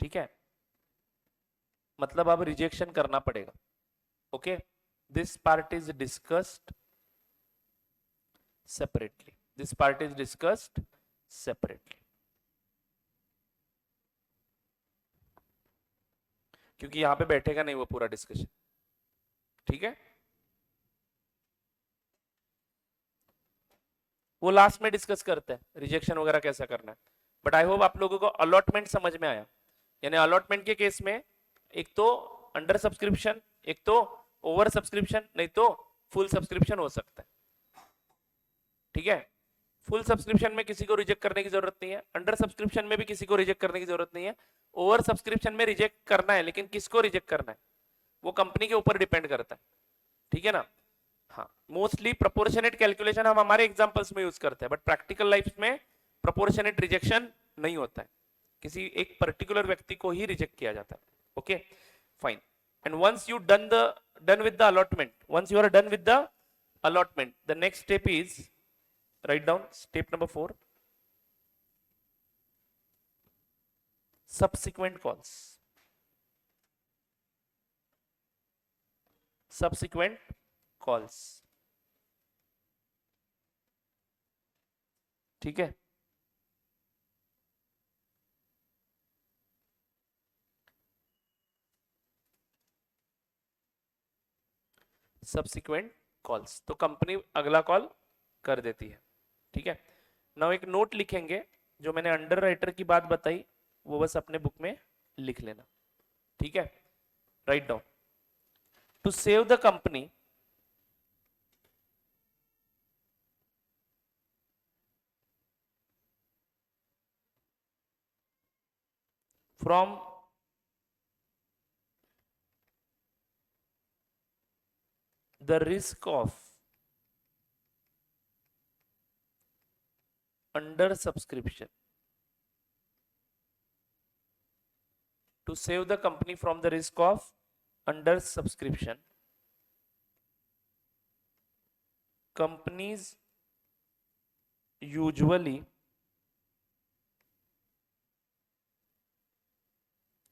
Speaker 1: ठीक है, मतलब अब रिजेक्शन करना पड़ेगा। Okay, this part is discussed separately, this part is discussed separately, क्योंकि यहां पे बैठेगा नहीं वो पूरा डिस्कशन। ठीक है, वो लास्ट में डिस्कस करते हैं रिजेक्शन वगैरह कैसा करना है। बट आई होप आप लोगों को अलॉटमेंट समझ में आया। यानी अलॉटमेंट के केस में एक तो अंडर सब्सक्रिप्शन, एक तो ओवर सब्सक्रिप्शन, नहीं तो फुल सब्सक्रिप्शन हो सकता है। ठीक है, फुल सब्सक्रिप्शन में किसी को रिजेक्ट करने की जरूरत नहीं है, अंडर सब्सक्रिप्शन में भी किसी को रिजेक्ट करने की जरूरत नहीं है। ओवर सब्सक्रिप्शन में रिजेक्ट करना है, लेकिन किसको रिजेक्ट करना है वो कंपनी के ऊपर डिपेंड करता है। ठीक है ना? हाँ, मोस्टली प्रोपोर्शनेट कैलकुलेशन हम हमारे एग्जांपल्स में यूज करते हैं, बट प्रैक्टिकल लाइफ में प्रोपोर्शनेट रिजेक्शन नहीं होता है, किसी एक पर्टिकुलर व्यक्ति को ही रिजेक्ट किया जाता है। Okay fine, and once you done with the allotment, once you are done with the allotment, the next step is, write down step number 4, subsequent calls, subsequent calls। ठीक है, सब्सिक्वेंट कॉल्स, तो company अगला call कर देती है। ठीक है, now एक नोट लिखेंगे, जो मैंने अंडर राइटर की बात बताई वो बस अपने बुक में लिख लेना। ठीक है, write down, to save the company from the risk of under subscription, to save the company from the risk of under subscription, companies usually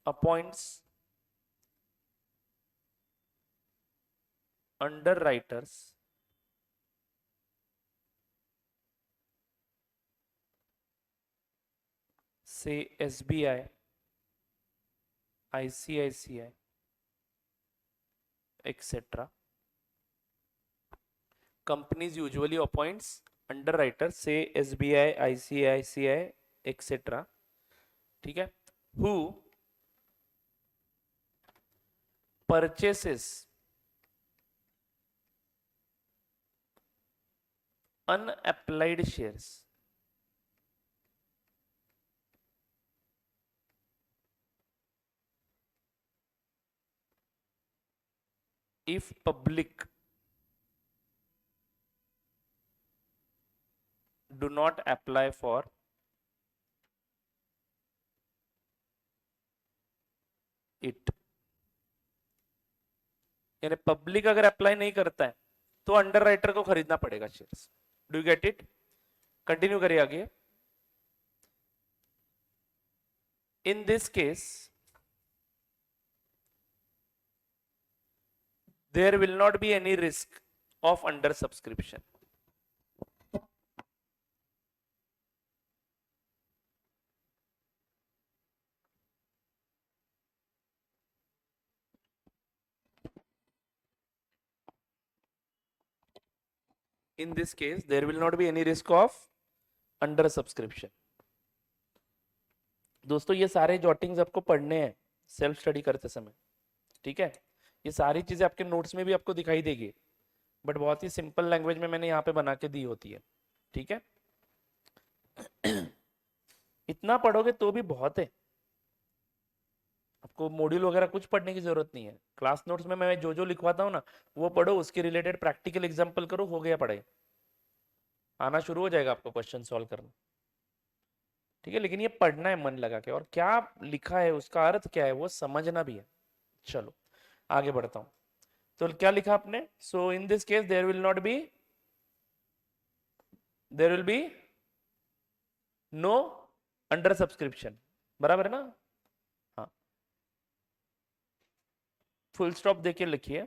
Speaker 1: appoints underwriters say SBI, ICICI, etc. Companies usually appoints underwriters say SBI, ICICI, etc. ठीक है, who purchases unapplied shares if public do not apply for it। यानी public अगर apply नहीं करता है तो under writer को खरीदना पड़ेगा shares. Do you get it? Continue करिए आगे। इन this case there will not be any risk of under subscription। in this case there will not be any risk of under subscription। दोस्तों ये सारे जॉटिंग्स आपको पढ़ने हैं सेल्फ स्टडी करते समय। ठीक है, ये सारी चीजें आपके नोट्स में भी आपको दिखाई देगी, बट बहुत ही सिंपल लैंग्वेज में मैंने यहाँ पे बना के दी होती है। ठीक है, इतना पढ़ोगे तो भी बहुत है, आपको मॉड्यूल वगैरह कुछ पढ़ने की जरूरत नहीं है। क्लास नोट्स में मैं जो जो लिखवाता हूँ ना वो पढ़ो, उसके रिलेटेड प्रैक्टिकल एग्जाम्पल करो, हो गया पढ़ाई, आना शुरू हो जाएगा आपको क्वेश्चन सॉल्व करना। ठीक है, लेकिन ये पढ़ना है मन लगा के, और क्या लिखा है उसका अर्थ क्या है वो समझना भी है। चलो आगे बढ़ता हूं। तो क्या लिखा आपने? So in this case there will be no under subscription, बराबर है ना? हाँ, फुल स्टॉप देके लिखिए,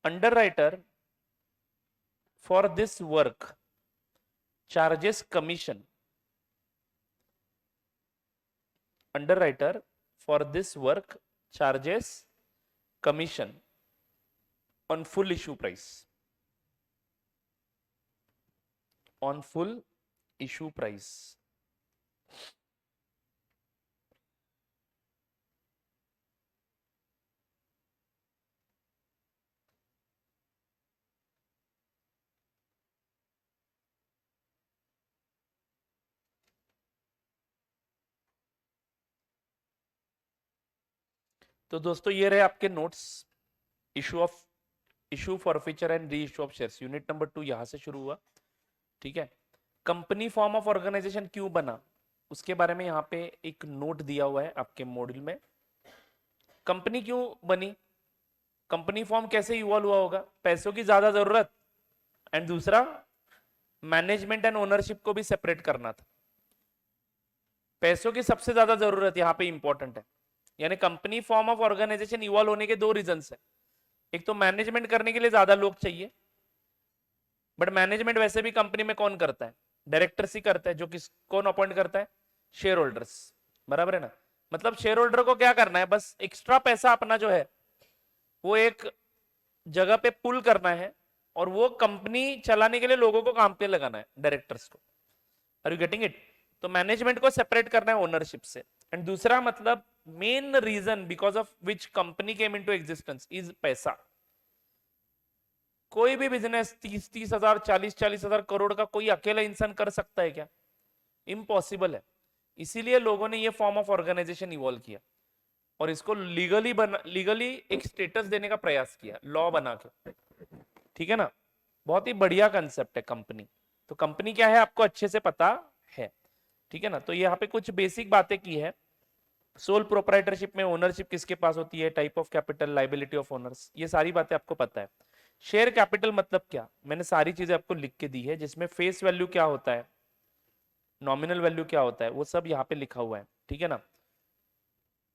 Speaker 1: underwriter for this work charges commission, underwriter for this work charges commission on full issue price, on full issue price। तो दोस्तों ये रहे आपके notes, issue forfeiture and re issue of shares, unit number 2 यहां से शुरू हुआ। ठीक है, कंपनी फॉर्म ऑफ ऑर्गेनाइजेशन क्यों बना उसके बारे में यहाँ पे एक नोट दिया हुआ है आपके मॉड्यूल में। कंपनी क्यों बनी, कंपनी फॉर्म कैसे इवॉल्व हुआ होगा, पैसों की ज्यादा जरूरत, एंड दूसरा मैनेजमेंट एंड ओनरशिप को भी सेपरेट करना था। पैसों की सबसे ज्यादा जरूरत यहाँ पे इंपॉर्टेंट है, यानी company form of organisation evolve होने के दो रीजंस है। एक तो मैनेजमेंट करने के लिए ज्यादा लोग चाहिए, बट मैनेजमेंट वैसे भी कंपनी में कौन करता है? डायरेक्टर्स ही करता है, जो किस कौन अपॉइंट करता है? शेयर होल्डर्स, बराबर है ना? मतलब शेयर होल्डर को क्या करना है, बस एक्स्ट्रा पैसा अपना जो है वो एक जगह पे पुल करना है, और वो कंपनी चलाने के लिए लोगों को काम पे लगाना है, डायरेक्टर्स को। Are you getting it? तो मैनेजमेंट को सेपरेट करना है ओनरशिप से। एंड दूसरा मतलब main reason because of which company came into existence is पैसा। कोई भी बिजनेस 30-30 हजार 40-40 हजार करोड़ का कोई अकेला इंसान कर सकता है क्या? इम्पॉसिबल है। इसीलिए लोगों ने ये फॉर्म ऑफ ऑर्गेनाइजेशन इवॉल्व किया और इसको लीगली एक स्टेटस देने का प्रयास किया, लॉ बना के। ठीक है ना, बहुत ही बढ़िया कंसेप्ट है कंपनी। तो कंपनी क्या है आपको अच्छे से पता है। ठीक है ना, तो यहाँ पे कुछ बेसिक बातें की है। सोल प्रोप्राइटरशिप में ओनरशिप किसके पास होती है, type of capital, liability of owners, ये सारी बातें आपको पता है। शेयर कैपिटल मतलब क्या, मैंने सारी चीजें आपको लिख के दी है, जिसमें फेस वैल्यू क्या होता है, नॉमिनल वैल्यू क्या होता है, वो सब यहाँ पे लिखा हुआ है। ठीक है ना।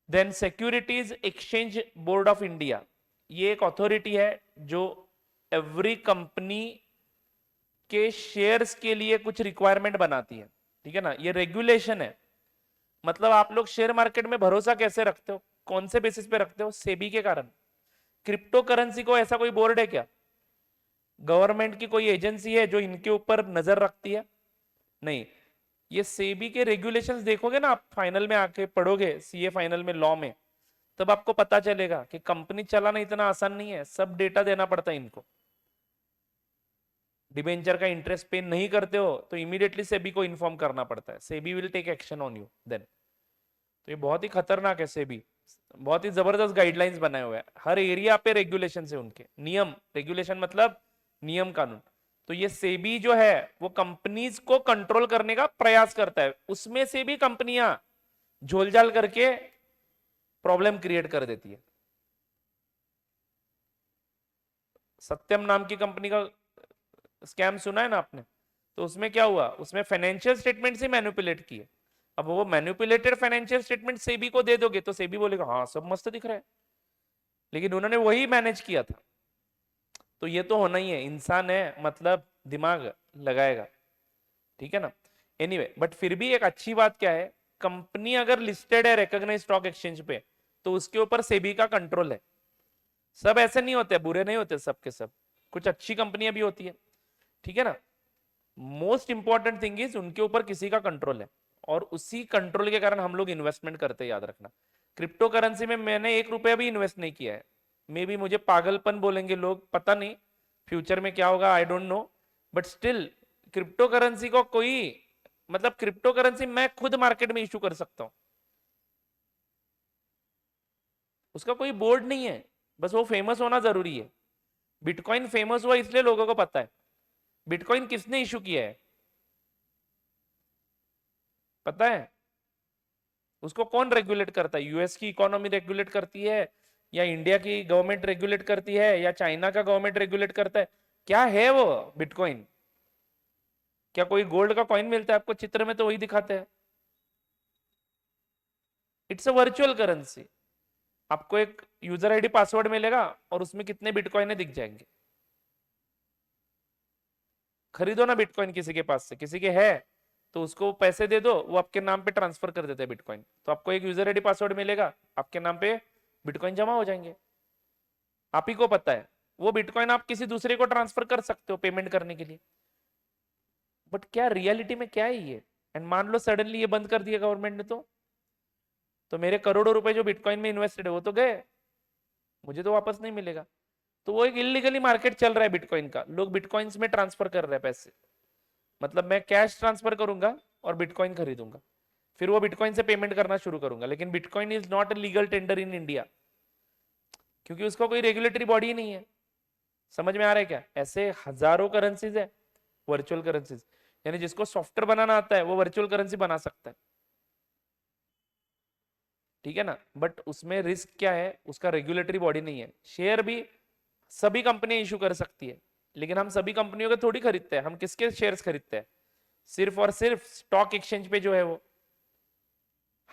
Speaker 1: Then securities exchange board of India, ये एक अथॉरिटी है जो एवरी कंपनी के शेयर्स के लिए कुछ रिक्वायरमेंट बनाती है। ठीक है ना, ये रेगुलेशन है। मतलब आप लोग शेयर मार्केट में भरोसा कैसे रखते हो, कौन से बेसिस पे रखते हो? सेबी के कारण। क्रिप्टो करेंसी को ऐसा कोई बोर्ड है क्या? गवर्नमेंट की कोई एजेंसी है जो इनके ऊपर नजर रखती है? नहीं। ये सेबी के रेगुलेशंस देखोगे ना आप, फाइनल में आके पढ़ोगे सीए फाइनल में, लॉ में, तब आपको पता चलेगा कि कंपनी चलाना इतना आसान नहीं है, सब डेटा देना पड़ता है इनको। डिबेंचर का इंटरेस्ट पे नहीं करते हो तो इमीडिएटली सेबी को इन्फॉर्म करना पड़ता है, SEBI will take action on you then. तो ये बहुत ही खतरनाक है सेबी, बहुत ही जबरदस्त गाइडलाइंस बनाए हुए हैं, हर एरिया पे रेगुलेशन है उनके, नियम, रेगुलेशन मतलब नियम कानून। तो ये सेबी जो है वो कंपनीज को कंट्रोल करने का प्रयास करता है, उसमें से भी कंपनियां झोलझाल करके प्रॉब्लम क्रिएट कर देती है। सत्यम नाम की कंपनी का स्कैम सुना है ना आपने? तो उसमें क्या हुआ, उसमें फाइनेंशियल स्टेटमेंट से मैनिपुलेट किए। अब वो मैनिपुलेटेड फाइनेंशियल स्टेटमेंट सेबी को दे दोगे तो सेबी बोलेगा हाँ सब मस्त दिख रहा है, लेकिन उन्होंने वही मैनेज किया था। तो ये तो होना ही है, इंसान है मतलब दिमाग लगाएगा। ठीक है ना। एनीवे बट फिर भी एक अच्छी बात क्या है, कंपनी अगर लिस्टेड है रिकॉग्नाइज्ड स्टॉक एक्सचेंज पे तो उसके ऊपर सेबी का कंट्रोल है। सब ऐसे नहीं होते, बुरे नहीं होते सब के सब, कुछ अच्छी कंपनियां भी होती है। ठीक है ना। मोस्ट इंपॉर्टेंट थिंग इज उनके ऊपर किसी का कंट्रोल है, और उसी कंट्रोल के कारण हम लोग इन्वेस्टमेंट करते हैं, याद रखना। क्रिप्टो करेंसी में मैंने 1 रुपया भी इन्वेस्ट नहीं किया है, मे बी मुझे पागलपन बोलेंगे लोग, पता नहीं फ्यूचर में क्या होगा, I don't know, but still crypto currency को कोई, मतलब क्रिप्टो करेंसी मैं खुद मार्केट में इशू कर सकता हूं, उसका कोई बोर्ड नहीं है, बस वो फेमस होना जरूरी है। बिटकॉइन फेमस हुआ इसलिए लोगों को पता है। बिटकॉइन किसने इशू किया है पता है? उसको कौन रेगुलेट करता है? यूएस की इकोनॉमी रेगुलेट करती है, या इंडिया की गवर्नमेंट रेगुलेट करती है, या चाइना का गवर्नमेंट रेगुलेट करता है? क्या है वो बिटकॉइन? क्या कोई गोल्ड का कॉइन मिलता है आपको चित्र में? तो वही दिखाते हैं। It's a virtual currency. आपको एक यूजर आईडी पासवर्ड मिलेगा और उसमें कितने बिटकॉइन दिख जाएंगे। खरीदो ना बिटकॉइन किसी के पास से, किसी के है तो उसको पैसे दे दो, वो आपके नाम पे ट्रांसफर कर देते हैं बिटकॉइन। तो आपको एक यूजर आईडी पासवर्ड मिलेगा, आपके नाम पे बिटकॉइन जमा हो जाएंगे। आप ही को पता है। वो बिटकॉइन आप किसी दूसरे को ट्रांसफर कर सकते हो पेमेंट करने के लिए। बट क्या रियलिटी में क्या है ये? एंड मान लो सडनली ये बंद कर दिया गवर्नमेंट ने, तो मेरे करोड़ों रुपए जो बिटकॉइन में इन्वेस्टेड है वो तो गए, मुझे तो वापस नहीं मिलेगा। तो वो एक इलीगली मार्केट चल रहा है बिटकॉइन का, लोग बिटकॉइंस में ट्रांसफर कर रहे हैं पैसे। मतलब मैं कैश ट्रांसफर करूंगा और बिटकॉइन खरीदूंगा, फिर वो बिटकॉइन से पेमेंट करना शुरू करूंगा। लेकिन bitcoin is not a legal tender in India, क्योंकि उसका कोई रेगुलेटरी बॉडी नहीं है। समझ में आ रहा है क्या? ऐसे हजारों करेंसीज है वर्चुअल करेंसीज, यानी जिसको सॉफ्टवेयर बनाना आता है वो वर्चुअल करेंसी बना सकता है, ठीक है ना। बट उसमें रिस्क क्या है? उसका रेगुलेटरी बॉडी नहीं है। शेयर भी सभी कंपनियां इशू कर सकती है, लेकिन हम सभी कंपनियों के थोड़ी खरीदते हैं। हम किसके शेयर्स खरीदते हैं? सिर्फ और सिर्फ स्टॉक एक्सचेंज पे जो है वो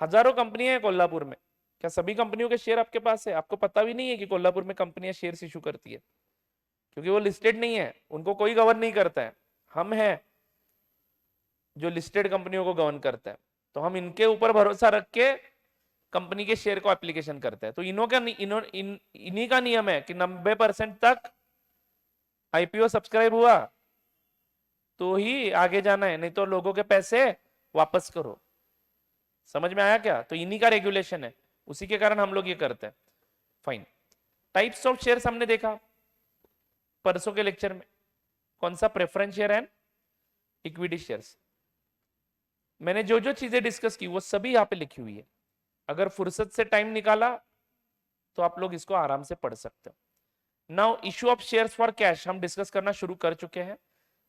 Speaker 1: हजारों कंपनियां हैं कोल्हापुर में। क्या सभी कंपनियों के शेयर आपके पास है? आपको पता भी नहीं है कि कोल्हापुर में कंपनियां शेयर्स इशू करती है, क्योंकि वो लिस्टेड नहीं है, उनको कोई गवर्न नहीं करता है। हम हैं जो लिस्टेड कंपनियों को गवर्न करता है, तो हम इनके ऊपर भरोसा रख के कंपनी के शेयर को एप्लीकेशन करते हैं। तो इन्हीं का नियम है कि 90% तक आईपीओ सब्सक्राइब हुआ तो ही आगे जाना है, नहीं तो लोगों के पैसे वापस करो। समझ में आया क्या? तो इन्हीं का रेगुलेशन है, उसी के कारण हम लोग ये करते हैं। फाइन। टाइप्स ऑफ शेयर्स हमने देखा परसों के लेक्चर में, कौन सा? Preference share and equity shares. मैंने जो जो चीजें डिस्कस की वो सभी यहां पे लिखी हुई है, अगर फुर्सत से टाइम निकाला तो आप लोग इसको आराम से पढ़ सकते हो। Now issue of shares for cash हम डिस्कस करना शुरू कर चुके हैं।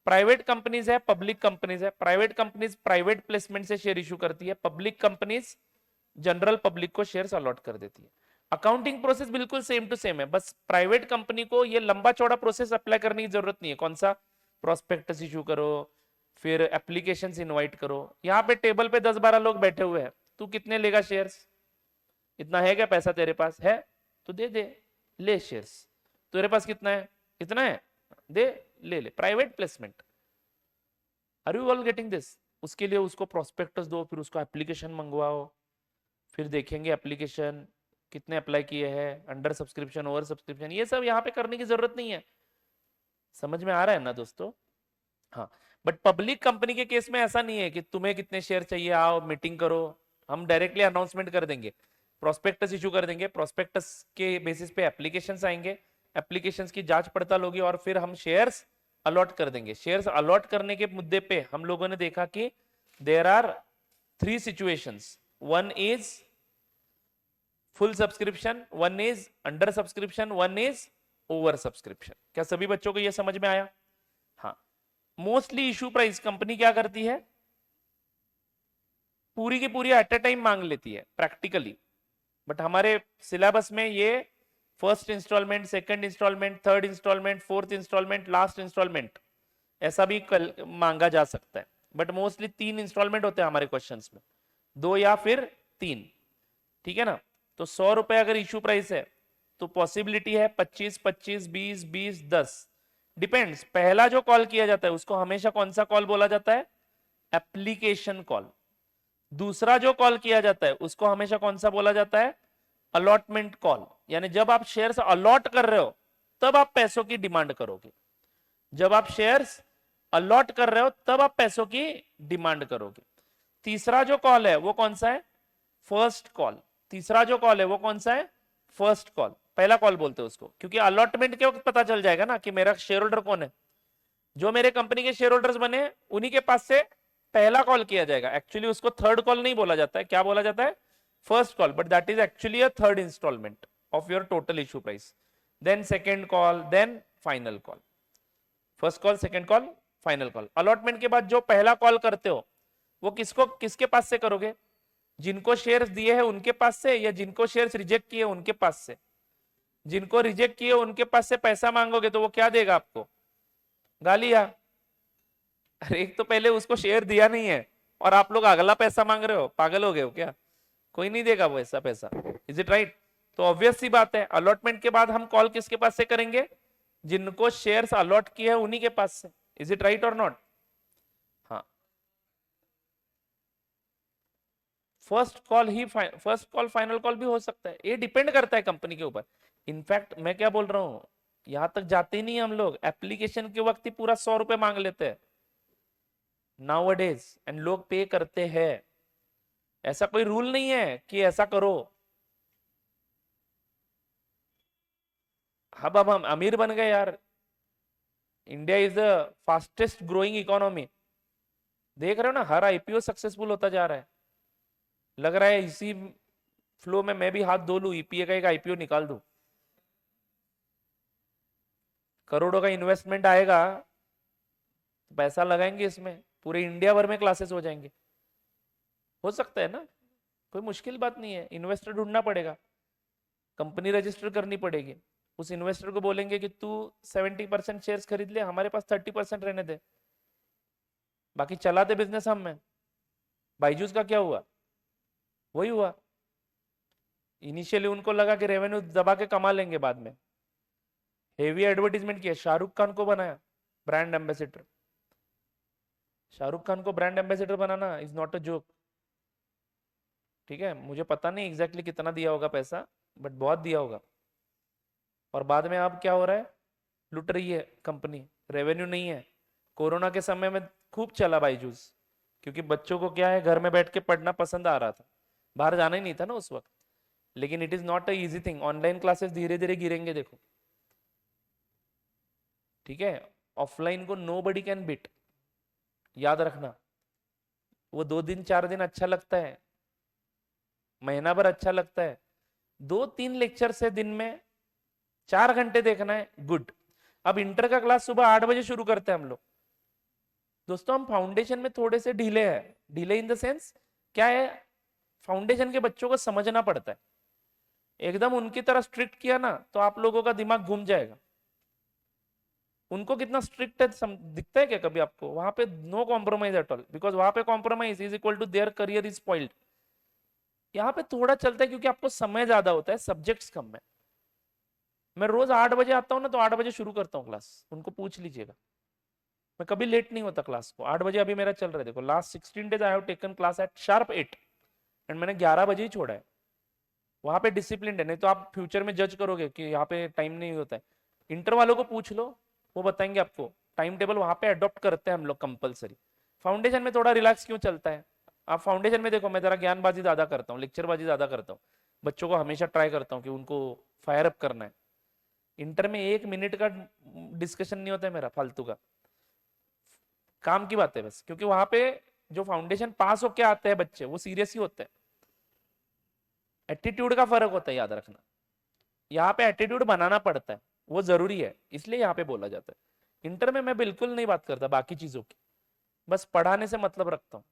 Speaker 1: प्राइवेट कंपनीज है, पब्लिक कंपनीज है। प्राइवेट कंपनीज प्राइवेट प्लेसमेंट से शेयर इशू करती है, पब्लिक कंपनीज जनरल पब्लिक को शेयर्स अलॉट कर देती है। अकाउंटिंग प्रोसेस बिल्कुल सेम टू सेम है, बस प्राइवेट कंपनी को ये लंबा चौड़ा प्रोसेस अप्लाई करने की जरूरत नहीं है। कौन सा? प्रोस्पेक्टस इशू करो, फिर एप्लीकेशन इनवाइट करो। यहाँ पे टेबल पे 10-12 लोग बैठे हुए हैं, तू कितने लेगा शेयर्स? इतना है क्या पैसा तेरे पास? है तो दे दे, ले शेयर्स। तेरे पास कितना है? इतना है, दे, ले ले। Private placement. Are you all getting this? उसके लिए उसको प्रोस्पेक्टस दो, फिर उसको एप्लीकेशन मंगवाओ, फिर देखेंगे एप्लीकेशन कितने अप्लाई किए हैं, अंडर सब्सक्रिप्शन, ओवर सब्सक्रिप्शन, ये सब यहाँ पे करने की जरूरत नहीं है। समझ में आ रहा है ना दोस्तों? हाँ। बट पब्लिक कंपनी के केस में ऐसा नहीं है कि तुम्हें कितने शेयर चाहिए, आओ मीटिंग करो। हम डायरेक्टली अनाउंसमेंट कर देंगे, प्रोस्पेक्टस इशू कर देंगे, प्रोस्पेक्टस के बेसिस पे एप्लीकेशंस आएंगे, एप्लीकेशंस की जांच पड़ताल होगी और फिर हम शेयर्स अलॉट कर देंगे। शेयर्स अलॉट करने के मुद्दे पे हम लोगों ने देखा कि there are 3 situations. One is full subscription, one is under subscription, one is over subscription. क्या सभी बच्चों को यह समझ में आया? हाँ। मोस्टली इशू प्राइस कंपनी क्या करती है? पूरी की पूरी एट अ टाइम मांग लेती है प्रैक्टिकली, बट हमारे सिलेबस में ये first instalment, second instalment, third instalment, fourth instalment, last instalment ऐसा भी मांगा जा सकता है। बट मोस्टली 3 इंस्टॉलमेंट होते हैं हमारे क्वेश्चंस में, 2 या फिर 3, ठीक है ना। तो 100 रुपए अगर इशू प्राइस है तो पॉसिबिलिटी है 25, 25, 20, 20, 10, डिपेंड्स। पहला जो कॉल किया जाता है उसको हमेशा कौन सा कॉल बोला जाता है? Application call. दूसरा जो कॉल किया जाता है उसको हमेशा कौन सा बोला जाता है? Allotment call. यानी जब आप शेयर्स अलॉट कर रहे हो तब आप पैसों की डिमांड करोगे। जब आप शेयर्स अलॉट कर रहे हो तब आप पैसों की डिमांड करोगे। तीसरा जो कॉल है वो कौन सा है? First call. तीसरा जो कॉल है वो कौन सा है? First call. पहला कॉल बोलते हैं उसको, क्योंकि अलॉटमेंट के वक्त पता चल जाएगा ना कि मेरा शेयर होल्डर कौन है। जो मेरे कंपनी के शेयर होल्डर्स बने उन्हीं के पास से पहला कॉल किया जाएगा। एक्चुअली उसको थर्ड कॉल नहीं बोला जाता है, क्या बोला जाता है? First call, but that is actually a third instalment of your total issue price. Then second call, then final call. First call, second call, final call. Allotment के बाद जो पहला कॉल करते हो वो किसके पास से करोगे? जिनको शेयर्स दिए हैं उनके पास से, या जिनको शेयर्स रिजेक्ट किए उनके पास से? जिनको रिजेक्ट किए उनके पास से पैसा मांगोगे तो वो क्या देगा आपको? गालियां। अरे एक तो पहले उसको शेयर दिया नहीं है और आप लोग अगला पैसा मांग रहे हो, पागल हो गए हो क्या? कोई नहीं देगा वो ऐसा पैसा। Is it right? तो ऑब्वियस सी बात है, अलॉटमेंट के बाद हम कॉल किसके पास से करेंगे? जिनको शेयर्स अलॉट किए हैं उन्हीं के पास से। इज इट राइट और नॉट? हाँ, फर्स्ट कॉल फाइनल कॉल भी हो सकता है, ये डिपेंड करता है कंपनी के ऊपर। इनफैक्ट मैं क्या बोल रहा हूं, यहां तक जाते ही नहीं हम लोग, एप्लीकेशन के वक्त ही पूरा 100 रुपए मांग लेते हैं नाउ डेज, एंड लोग पे करते हैं। ऐसा कोई रूल नहीं है कि ऐसा करो। अब हम अमीर बन गए यार। India is the fastest growing economy. देख रहे हो ना, हर आईपीओ सक्सेसफुल होता जा रहा है। लग रहा है इसी फ्लो में मैं भी हाथ धो लूं, ईपीए का एक आईपीओ निकाल दूं। करोड़ों का इन्वेस्टमेंट आएगा, पैसा लगाएंगे इसमें, पूरे इंडिया भर में क्लासेस हो जाएंगे। हो सकता है ना, कोई मुश्किल बात नहीं है। इन्वेस्टर ढूंढना पड़ेगा, कंपनी रजिस्टर करनी पड़ेगी। उस इन्वेस्टर को बोलेंगे कि तू 70% शेयर्स खरीद ले, हमारे पास 30% रहने दे, बाकी चला दे बिजनेस हम में। बाइजूस का क्या हुआ? वही हुआ। इनिशियली उनको लगा कि रेवेन्यू दबा के कमा लेंगे, बाद में हेवी एडवर्टीजमेंट किया, शाहरुख खान को बनाया ब्रांड एम्बेसडर। शाहरुख खान को brand ambassador banana is not a joke. ठीक है, मुझे पता नहीं एग्जैक्टली कितना दिया होगा पैसा, बट बहुत दिया होगा। और बाद में अब क्या हो रहा है? लुट रही है कंपनी, रेवेन्यू नहीं है। कोरोना के समय में खूब चला बाईजूस, क्योंकि बच्चों को क्या है, घर में बैठ के पढ़ना पसंद आ रहा था, बाहर जाना ही नहीं था ना उस वक्त। लेकिन it is not a easy thing, online classes धीरे धीरे गिरेंगे, देखो। ठीक है, ऑफलाइन को नो बडी कैन बिट, याद रखना। वो 2 दिन 4 दिन अच्छा लगता है, महीना भर अच्छा लगता है, 2-3 लेक्चर से दिन में 4 घंटे देखना है, गुड। अब इंटर का क्लास सुबह 8 बजे शुरू करते हैं हम लोग। दोस्तों हम फाउंडेशन में थोड़े से ढीले हैं, ढीले इन द सेंस क्या है, फाउंडेशन के बच्चों को समझना पड़ता है। एकदम उनकी तरह स्ट्रिक्ट किया ना तो आप लोगों का दिमाग घूम जाएगा। उनको कितना स्ट्रिक्ट है दिखता है क्या कभी आपको? वहां पे no compromise at all, because वहां पे compromise is equal to their career is spoiled. यहाँ पे थोड़ा चलता है क्योंकि आपको समय ज्यादा होता है, सब्जेक्ट्स कम है। मैं रोज 8 बजे आता हूँ ना, तो 8 बजे शुरू करता हूँ क्लास, उनको पूछ लीजिएगा। मैं कभी लेट नहीं होता क्लास को, 8 बजे अभी मेरा चल रहा है। देखो last 16 days I have taken class at sharp 8, एंड मैंने 11 बजे ही छोड़ा है। वहां पे डिसिप्लिन है, नहीं तो आप फ्यूचर में जज करोगे कि यहाँ पे टाइम नहीं होता है। इंटर वालों को पूछ लो, वो बताएंगे आपको। टाइम टेबल वहां पे अडॉप्ट करते हैं हम लोग कंपलसरी। फाउंडेशन में थोड़ा रिलैक्स क्यों चलता है? आप फाउंडेशन में देखो, मैं जरा ज्ञानबाजी ज्यादा करता हूँ, लेक्चरबाजी ज्यादा करता हूँ, बच्चों को हमेशा ट्राई करता हूँ कि उनको फायर अप करना है। इंटर में 1 मिनट का डिस्कशन नहीं होता है मेरा फालतू का, काम की बात है बस। क्योंकि वहां पे जो फाउंडेशन पास होके आते हैं बच्चे, वो सीरियस ही होते हैं। एटीट्यूड का फर्क होता है, याद रखना। यहाँ पे एटीट्यूड बनाना पड़ता है, वो जरूरी है, इसलिए यहाँ पे बोला जाता है। इंटर में मैं बिल्कुल नहीं बात करता बाकी चीजों की, बस पढ़ाने से मतलब रखता हूँ।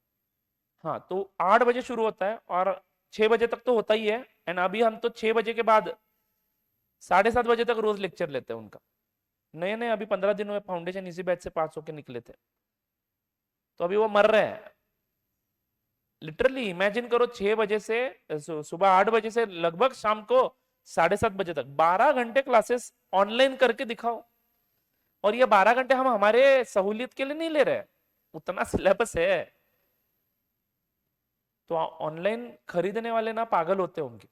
Speaker 1: हाँ, तो 8 बजे शुरू होता है और 6 बजे तक तो होता ही है। एंड अभी हम तो 6 बजे के बाद 7:30 बजे तक रोज लेक्चर लेते हैं उनका। नए नए अभी 15 दिन हुए फाउंडेशन इसी बैच से पास होके निकले थे, तो अभी वो मर रहे हैं। लिटरली इमेजिन करो, 6 बजे से सुबह 8 बजे से लगभग शाम को 7:30 बजे तक 12 घंटे क्लासेस ऑनलाइन करके दिखाओ। और ये 12 घंटे हम हमारे सहूलियत के लिए नहीं ले रहे, उतना सिलेबस है। तो ऑनलाइन खरीदने वाले ना पागल होते होंगे।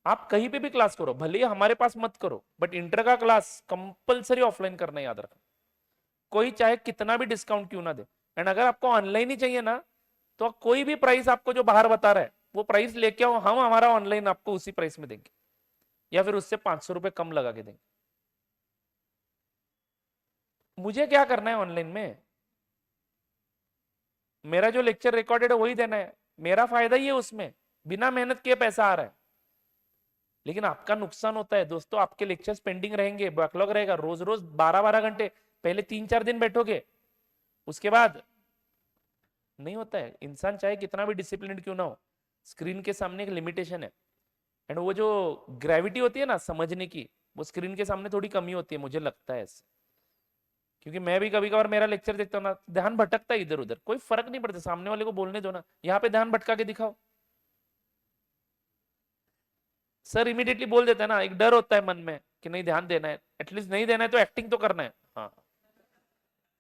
Speaker 1: आप कहीं पे भी क्लास करो, भले ही हमारे पास मत करो, बट इंटर का क्लास कंपलसरी ऑफलाइन करना, याद रखना। कोई चाहे कितना भी डिस्काउंट क्यों ना दे। एंड अगर आपको ऑनलाइन ही चाहिए ना, तो कोई भी प्राइस आपको जो बाहर बता रहा है वो प्राइस लेके आओ, हम हमारा ऑनलाइन आपको उसी प्राइस में देंगे, या फिर उससे 500 रुपए कम लगा के देंगे। मुझे क्या करना है ऑनलाइन में? मेरा जो लेक्चर रिकॉर्डेड है वही देना है, मेरा फायदा ही है उसमें, बिना मेहनत किए पैसा आ रहा है। लेकिन आपका नुकसान होता है दोस्तों, आपके लेक्चर्स पेंडिंग रहेंगे, बैकलॉग रहेगा, रोज रोज 12-12 घंटे, पहले 3-4 दिन बैठोगे, उसके बाद नहीं होता है। इंसान चाहे कितना भी डिसिप्लिन क्यों ना हो, स्क्रीन के सामने एक लिमिटेशन है। एंड वो जो ग्रेविटी होती है ना समझने की, वो स्क्रीन के सामने थोड़ी कमी होती है, मुझे लगता है ऐसे। क्योंकि मैं भी कभी कभार मेरा लेक्चर देखता हूँ ना, ध्यान भटकता है इधर उधर, कोई फर्क नहीं पड़ता, सामने वाले को बोलने दो ना, यहाँ पे ध्यान भटका के दिखाओ। सर इमीडिएटली बोल देता है ना, एक डर होता है मन में कि नहीं ध्यान देना है, एटलीस्ट नहीं देना है तो एक्टिंग तो करना है। हाँ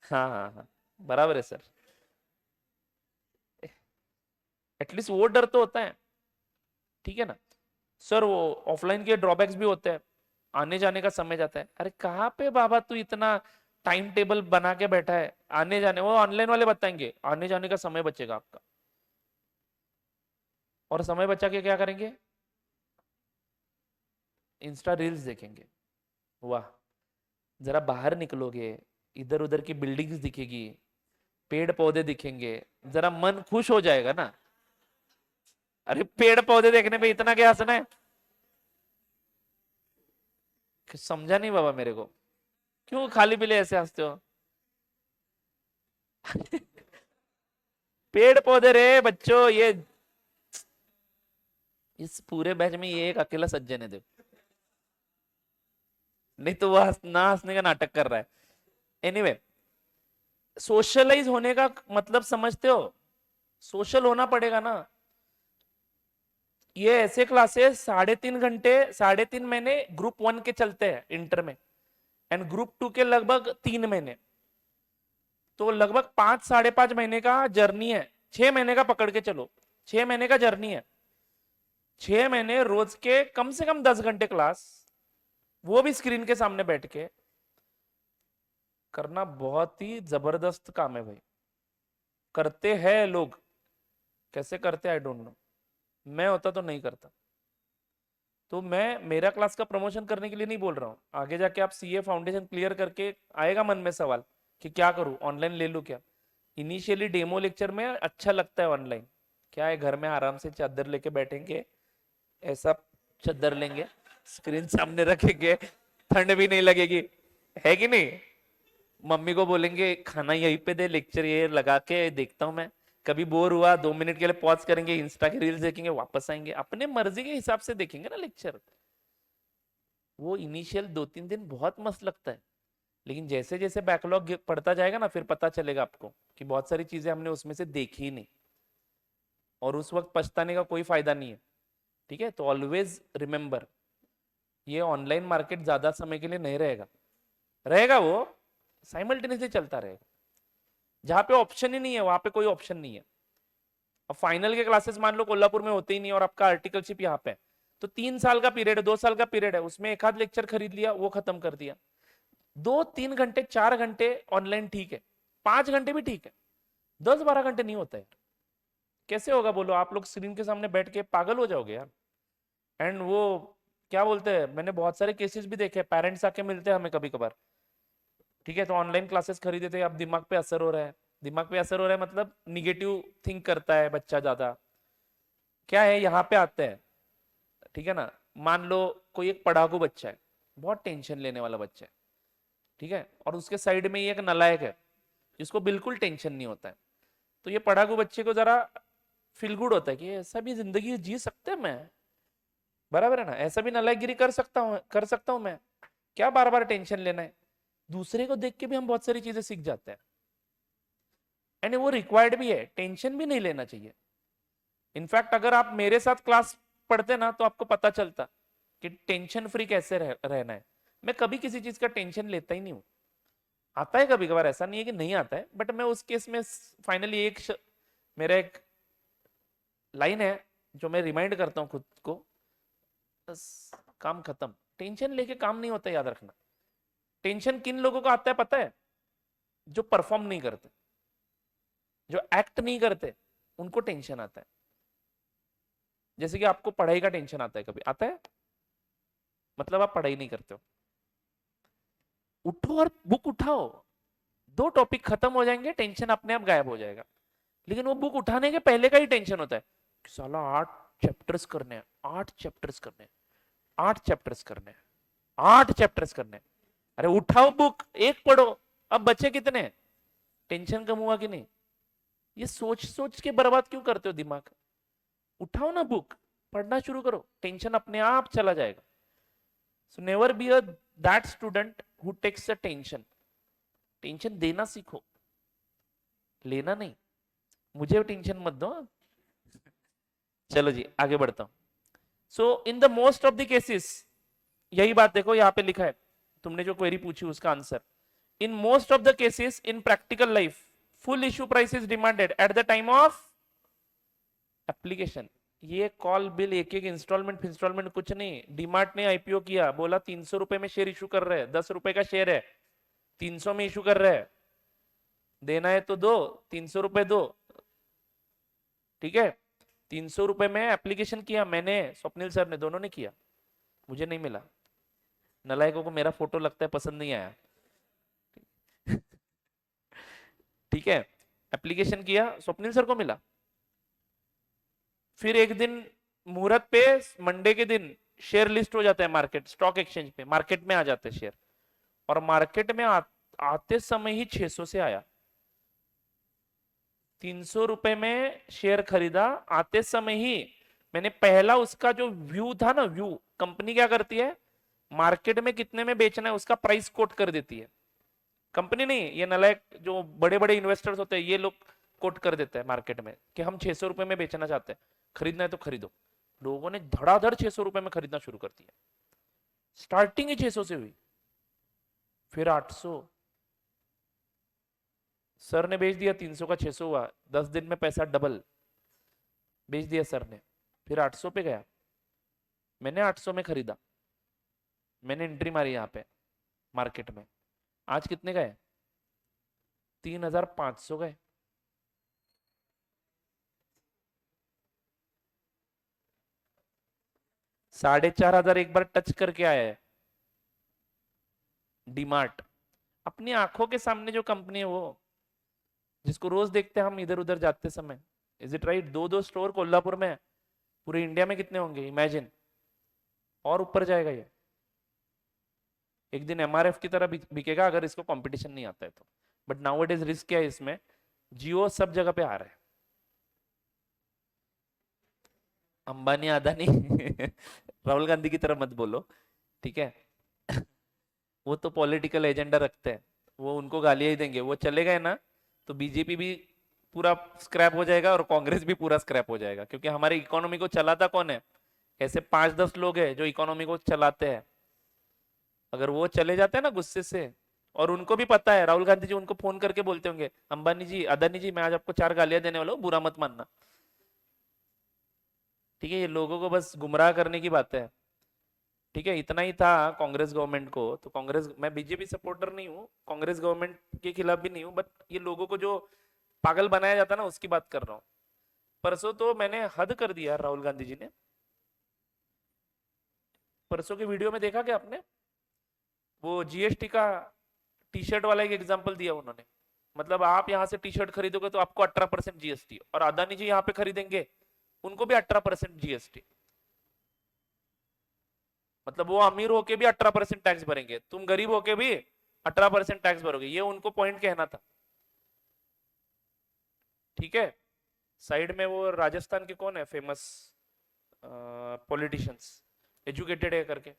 Speaker 1: हाँ हाँ हाँ, बराबर है सर, एटलीस्ट वो डर तो होता है, ठीक है ना। सर वो ऑफलाइन के ड्रॉबैक्स भी होते हैं, आने जाने का समय जाता है, अरे कहाँ पे बाबा तू इतना टाइम टेबल बना के बैठा है, आने जाने वो ऑनलाइन वाले बताएंगे, आने जाने का समय बचेगा आपका, और समय बचा के क्या करेंगे? इंस्टा रील्स देखेंगे। वाह, जरा बाहर निकलोगे, इधर उधर की बिल्डिंग्स दिखेगी, पेड़ पौधे दिखेंगे, जरा मन खुश हो जाएगा ना। अरे पेड़ पौधे देखने पे इतना क्या हंसना है? समझा नहीं बाबा मेरे को, क्यों खाली पीले ऐसे हंसते हो? पेड़ पौधे रे बच्चों, ये इस पूरे बैच में ये एक अकेला सज्जन है देखो, नहीं तो वह ना हंसने का नाटक कर रहा है। एनीवे, सोशलाइज होने का मतलब समझते हो? सोशल होना पड़ेगा ना। ये ऐसे क्लासेस 3.5 घंटे, 3.5 महीने ग्रुप 1 के चलते हैं इंटर में, एंड ग्रुप 2 के लगभग 3 महीने, तो लगभग 5-5.5 महीने का जर्नी है। 6 महीने का पकड़ के चलो, 6 महीने का जर्नी है। 6 महीने रोज के कम से कम 10 घंटे क्लास, वो भी स्क्रीन के सामने बैठ के करना बहुत ही जबरदस्त काम है भाई। करते हैं लोग, कैसे करते हैं आई डोंट नो, मैं होता तो नहीं करता। तो मैं मेरा क्लास का प्रमोशन करने के लिए नहीं बोल रहा हूँ, आगे जाके आप सीए फाउंडेशन क्लियर करके आएगा मन में सवाल कि क्या करूँ, ऑनलाइन ले लूँ क्या। इनिशियली डेमो लेक्चर में अच्छा लगता है ऑनलाइन, क्या है घर में आराम से चादर लेके बैठेंगे, ऐसा चादर लेंगे, स्क्रीन सामने रखेंगे, ठंड भी नहीं लगेगी, है कि नहीं। मम्मी को बोलेंगे खाना यहीं पे दे, लेक्चर ये लगा के देखता हूँ मैं, कभी बोर हुआ 2 मिनट के लिए पॉज करेंगे, इंस्टा की रील्स देखेंगे, वापस आएंगे, अपने मर्जी के हिसाब से देखेंगे ना लेक्चर। वो इनिशियल 2-3 दिन बहुत मस्त लगता है, लेकिन जैसे जैसे बैकलॉग पढ़ता जाएगा ना, फिर पता चलेगा आपको कि बहुत सारी चीजें हमने उसमें से देखी ही नहीं, और उस वक्त पछताने का कोई फायदा नहीं है। ठीक है, तो ऑलवेज रिमेंबर, ये ऑनलाइन मार्केट ज्यादा समय के लिए नहीं रहेगा, रहेगा वो साइमल्टेनियसली चलता रहेगा। जहां पे ऑप्शन ही नहीं है वहां पे कोई ऑप्शन नहीं है। अब फाइनल के क्लासेस मान लो कोल्हापुर में होते ही नहीं, और आपका आर्टिकलशिप यहाँ पे है, तो 3 साल का पीरियड है, 2 साल का पीरियड है, उसमें एक आध लेक्चर खरीद लिया, वो खत्म कर दिया। 2-3 घंटे 4 घंटे ऑनलाइन ठीक है, 5 घंटे भी ठीक है, 10-12 घंटे नहीं होता है। कैसे होगा बोलो, आप लोग स्क्रीन के सामने बैठ के पागल हो जाओगे यार। एंड वो क्या बोलते हैं, मैंने बहुत सारे केसेस भी देखे, पेरेंट्स आके मिलते हैं हमें कभी कभार, ठीक है, तो ऑनलाइन क्लासेस खरीदे थे, अब दिमाग पे असर हो रहा है, दिमाग पे असर हो रहा है मतलब निगेटिव थिंक करता है बच्चा ज्यादा। क्या है यहाँ पे आते हैं, ठीक है ना, मान लो कोई एक पढ़ाकू बच्चा है, बहुत टेंशन लेने वाला बच्चा है, ठीक है, और उसके साइड में ये एक नालायक है जिसको बिल्कुल टेंशन नहीं होता है, तो ये पढ़ाकू बच्चे को जरा फील गुड होता है कि ऐसा भी जिंदगी जी सकते हैं मैं, बराबर है ना, ऐसा भी नालायकगिरी कर सकता हूं मैं, क्या बार बार टेंशन लेना है। दूसरे को देख के भी हम बहुत सारी चीजें सीख जाते हैं, एंड वो रिक्वायर्ड भी है, टेंशन भी नहीं लेना चाहिए। इनफैक्ट अगर आप मेरे साथ क्लास पढ़ते ना, तो आपको पता चलता कि टेंशन फ्री कैसे रहना है। मैं कभी किसी चीज का टेंशन लेता ही नहीं हूं, आता है कभी कभार, ऐसा नहीं है कि नहीं आता है, बट मैं उस केस में फाइनली मेरा एक लाइन है जो मैं रिमाइंड करता हूँ खुद को, बस काम खत्म, टेंशन लेके काम नहीं होता, याद रखना। टेंशन किन लोगों को आता है पता है? जो परफॉर्म नहीं करते, जो एक्ट नहीं करते, उनको टेंशन आता है। जैसे कि आपको पढ़ाई का टेंशन आता है, कभी आता है? मतलब आप पढ़ाई नहीं करते हो, उठो और बुक उठाओ, 2 टॉपिक खत्म हो जाएंगे, टेंशन अपने आप गायब हो जाएगा। लेकिन वो बुक उठाने के पहले का ही टेंशन होता है कि साला 8 चैप्टर्स करने हैं, 8 चैप्टर्स करने हैं, 8 चैप्टर्स करने हैं, 8 चैप्टर्स करने हैं। अरे उठाओ बुक, एक पढ़ो। अब बचे कितने? टेंशन कम हुआ कि नहीं? ये सोच सोच के बर्बाद क्यों करते हो दिमाग? उठाओ ना बुक, पढ़ना शुरू करो, टेंशन अपने आप चला जाएगा। So never be a that student who takes a tension. Tension देना सीखो, लेना नहीं। मुझे टेंशन मत दो। चलो जी आगे बढ़ता हूं। So in the most of the cases, यही बात देखो यहां पे लिखा है, तुमने जो क्वेरी पूछी उसका answer. In most of the cases in practical life full issue price is demanded eight the time of application. ये कॉल बिल एक एक इंस्टॉलमेंट कुछ नहीं। डीमार्ट ने आईपीओ किया, बोला 300 रुपए में शेयर इशू कर रहे हैं, 10 रुपए का शेयर है, 300 में इशू कर रहे हैं, देना है तो दो, 300 रुपए दो। ठीक है, 300 रुपए में एप्लीकेशन किया मैंने, स्वप्निल सर ने, दोनों ने किया, मुझे नहीं मिला। नलायकों को मेरा फोटो लगता है पसंद नहीं आया। ठीक है, एप्लीकेशन किया, स्वप्निल सर को मिला। फिर एक दिन मुहूर्त पे, मंडे के दिन शेयर लिस्ट हो जाता है मार्केट, स्टॉक एक्सचेंज पे, मार्केट में आ जाते हैं शेयर। और मार्केट में आते समय ही 600 से आया। 300 रुपए में शेयर खरीदा, आते समय ही मैंने पहला उसका जो व्यू था ना, व्यू, कंपनी क्या करती है, मार्केट में कितने में बेचना है उसका प्राइस कोट कर देती है। कंपनी नहीं, ये नलायक जो बड़े बड़े इन्वेस्टर्स होते हैं ये लोग कोट कर देते हैं मार्केट में कि हम 600 रुपए में बेचना चाहते हैं, खरीदना है तो खरीदो। लोगों ने धड़ाधड़ 600 रुपए में खरीदना शुरू कर दिया। स्टार्टिंग ही 600 से हुई, फिर 800, सर ने बेच दिया, 300 का 600 हुआ, 10 दिन में पैसा डबल, बेच दिया सर ने। फिर 800 पे गया, मैंने 800 में खरीदा, मैंने एंट्री मारी यहाँ पे मार्केट में। आज कितने गए? 3500 गए। 4500 एक बार टच करके आया है डीमार्ट। अपनी आंखों के सामने जो कंपनी है वो, जिसको रोज देखते हैं हम इधर उधर जाते समय। Is it right? 2-2 store Kolhapur में, पूरे इंडिया में कितने होंगे इमेजिन, और ऊपर जाएगा ये। एक दिन एमआरएफ की तरह बिकेगा अगर इसको कंपटीशन नहीं आता है तो। बट नाउअडेज रिस्क क्या है इसमें, जियो सब जगह पे आ रहा है। अंबानी अदानी राहुल गांधी की तरह मत बोलो, ठीक है? वो तो पॉलिटिकल एजेंडा रखते हैं, वो उनको गालियां ही देंगे। वो चले गए ना तो बीजेपी भी पूरा स्क्रैप हो जाएगा और कांग्रेस भी पूरा स्क्रैप हो जाएगा, क्योंकि हमारी इकोनॉमी को चलाता कौन है? ऐसे 5-10 लोग हैं जो इकोनॉमी को चलाते हैं। अगर वो चले जाते हैं ना गुस्से से, और उनको भी पता है, राहुल गांधी जी उनको फोन करके बोलते होंगे, अंबानी जी, अदानी जी, मैं आज आपको 4 गालियां देने वाला हूँ, बुरा मत मानना। ठीक है, ये लोगों को बस गुमराह करने की बात है। ठीक है, इतना ही था कांग्रेस गवर्नमेंट को। तो कांग्रेस, मैं बीजेपी सपोर्टर नहीं हूँ, कांग्रेस गवर्नमेंट के खिलाफ भी नहीं हूँ, बट ये लोगों को जो पागल बनाया जाता है ना उसकी बात कर रहा हूँ। परसों तो मैंने हद कर दिया राहुल गांधी जी ने। परसों के वीडियो में देखा क्या आपने? वो जीएसटी का टी शर्ट वाला एक एग्जाम्पल दिया उन्होंने। मतलब आप यहाँ से टी शर्ट खरीदोगे तो आपको 18% जीएसटी, और अदानी जी यहाँ पे खरीदेंगे उनको भी 18% जीएसटी। मतलब वो अमीर होके भी 18% टैक्स भरेंगे, तुम गरीब होके भी 18% टैक्स भरोगे, ये उनको पॉइंट कहना था। ठीक है, साइड में वो राजस्थान के कौन है फेमस पॉलिटिशियंस, एज्युकेटेड है करके,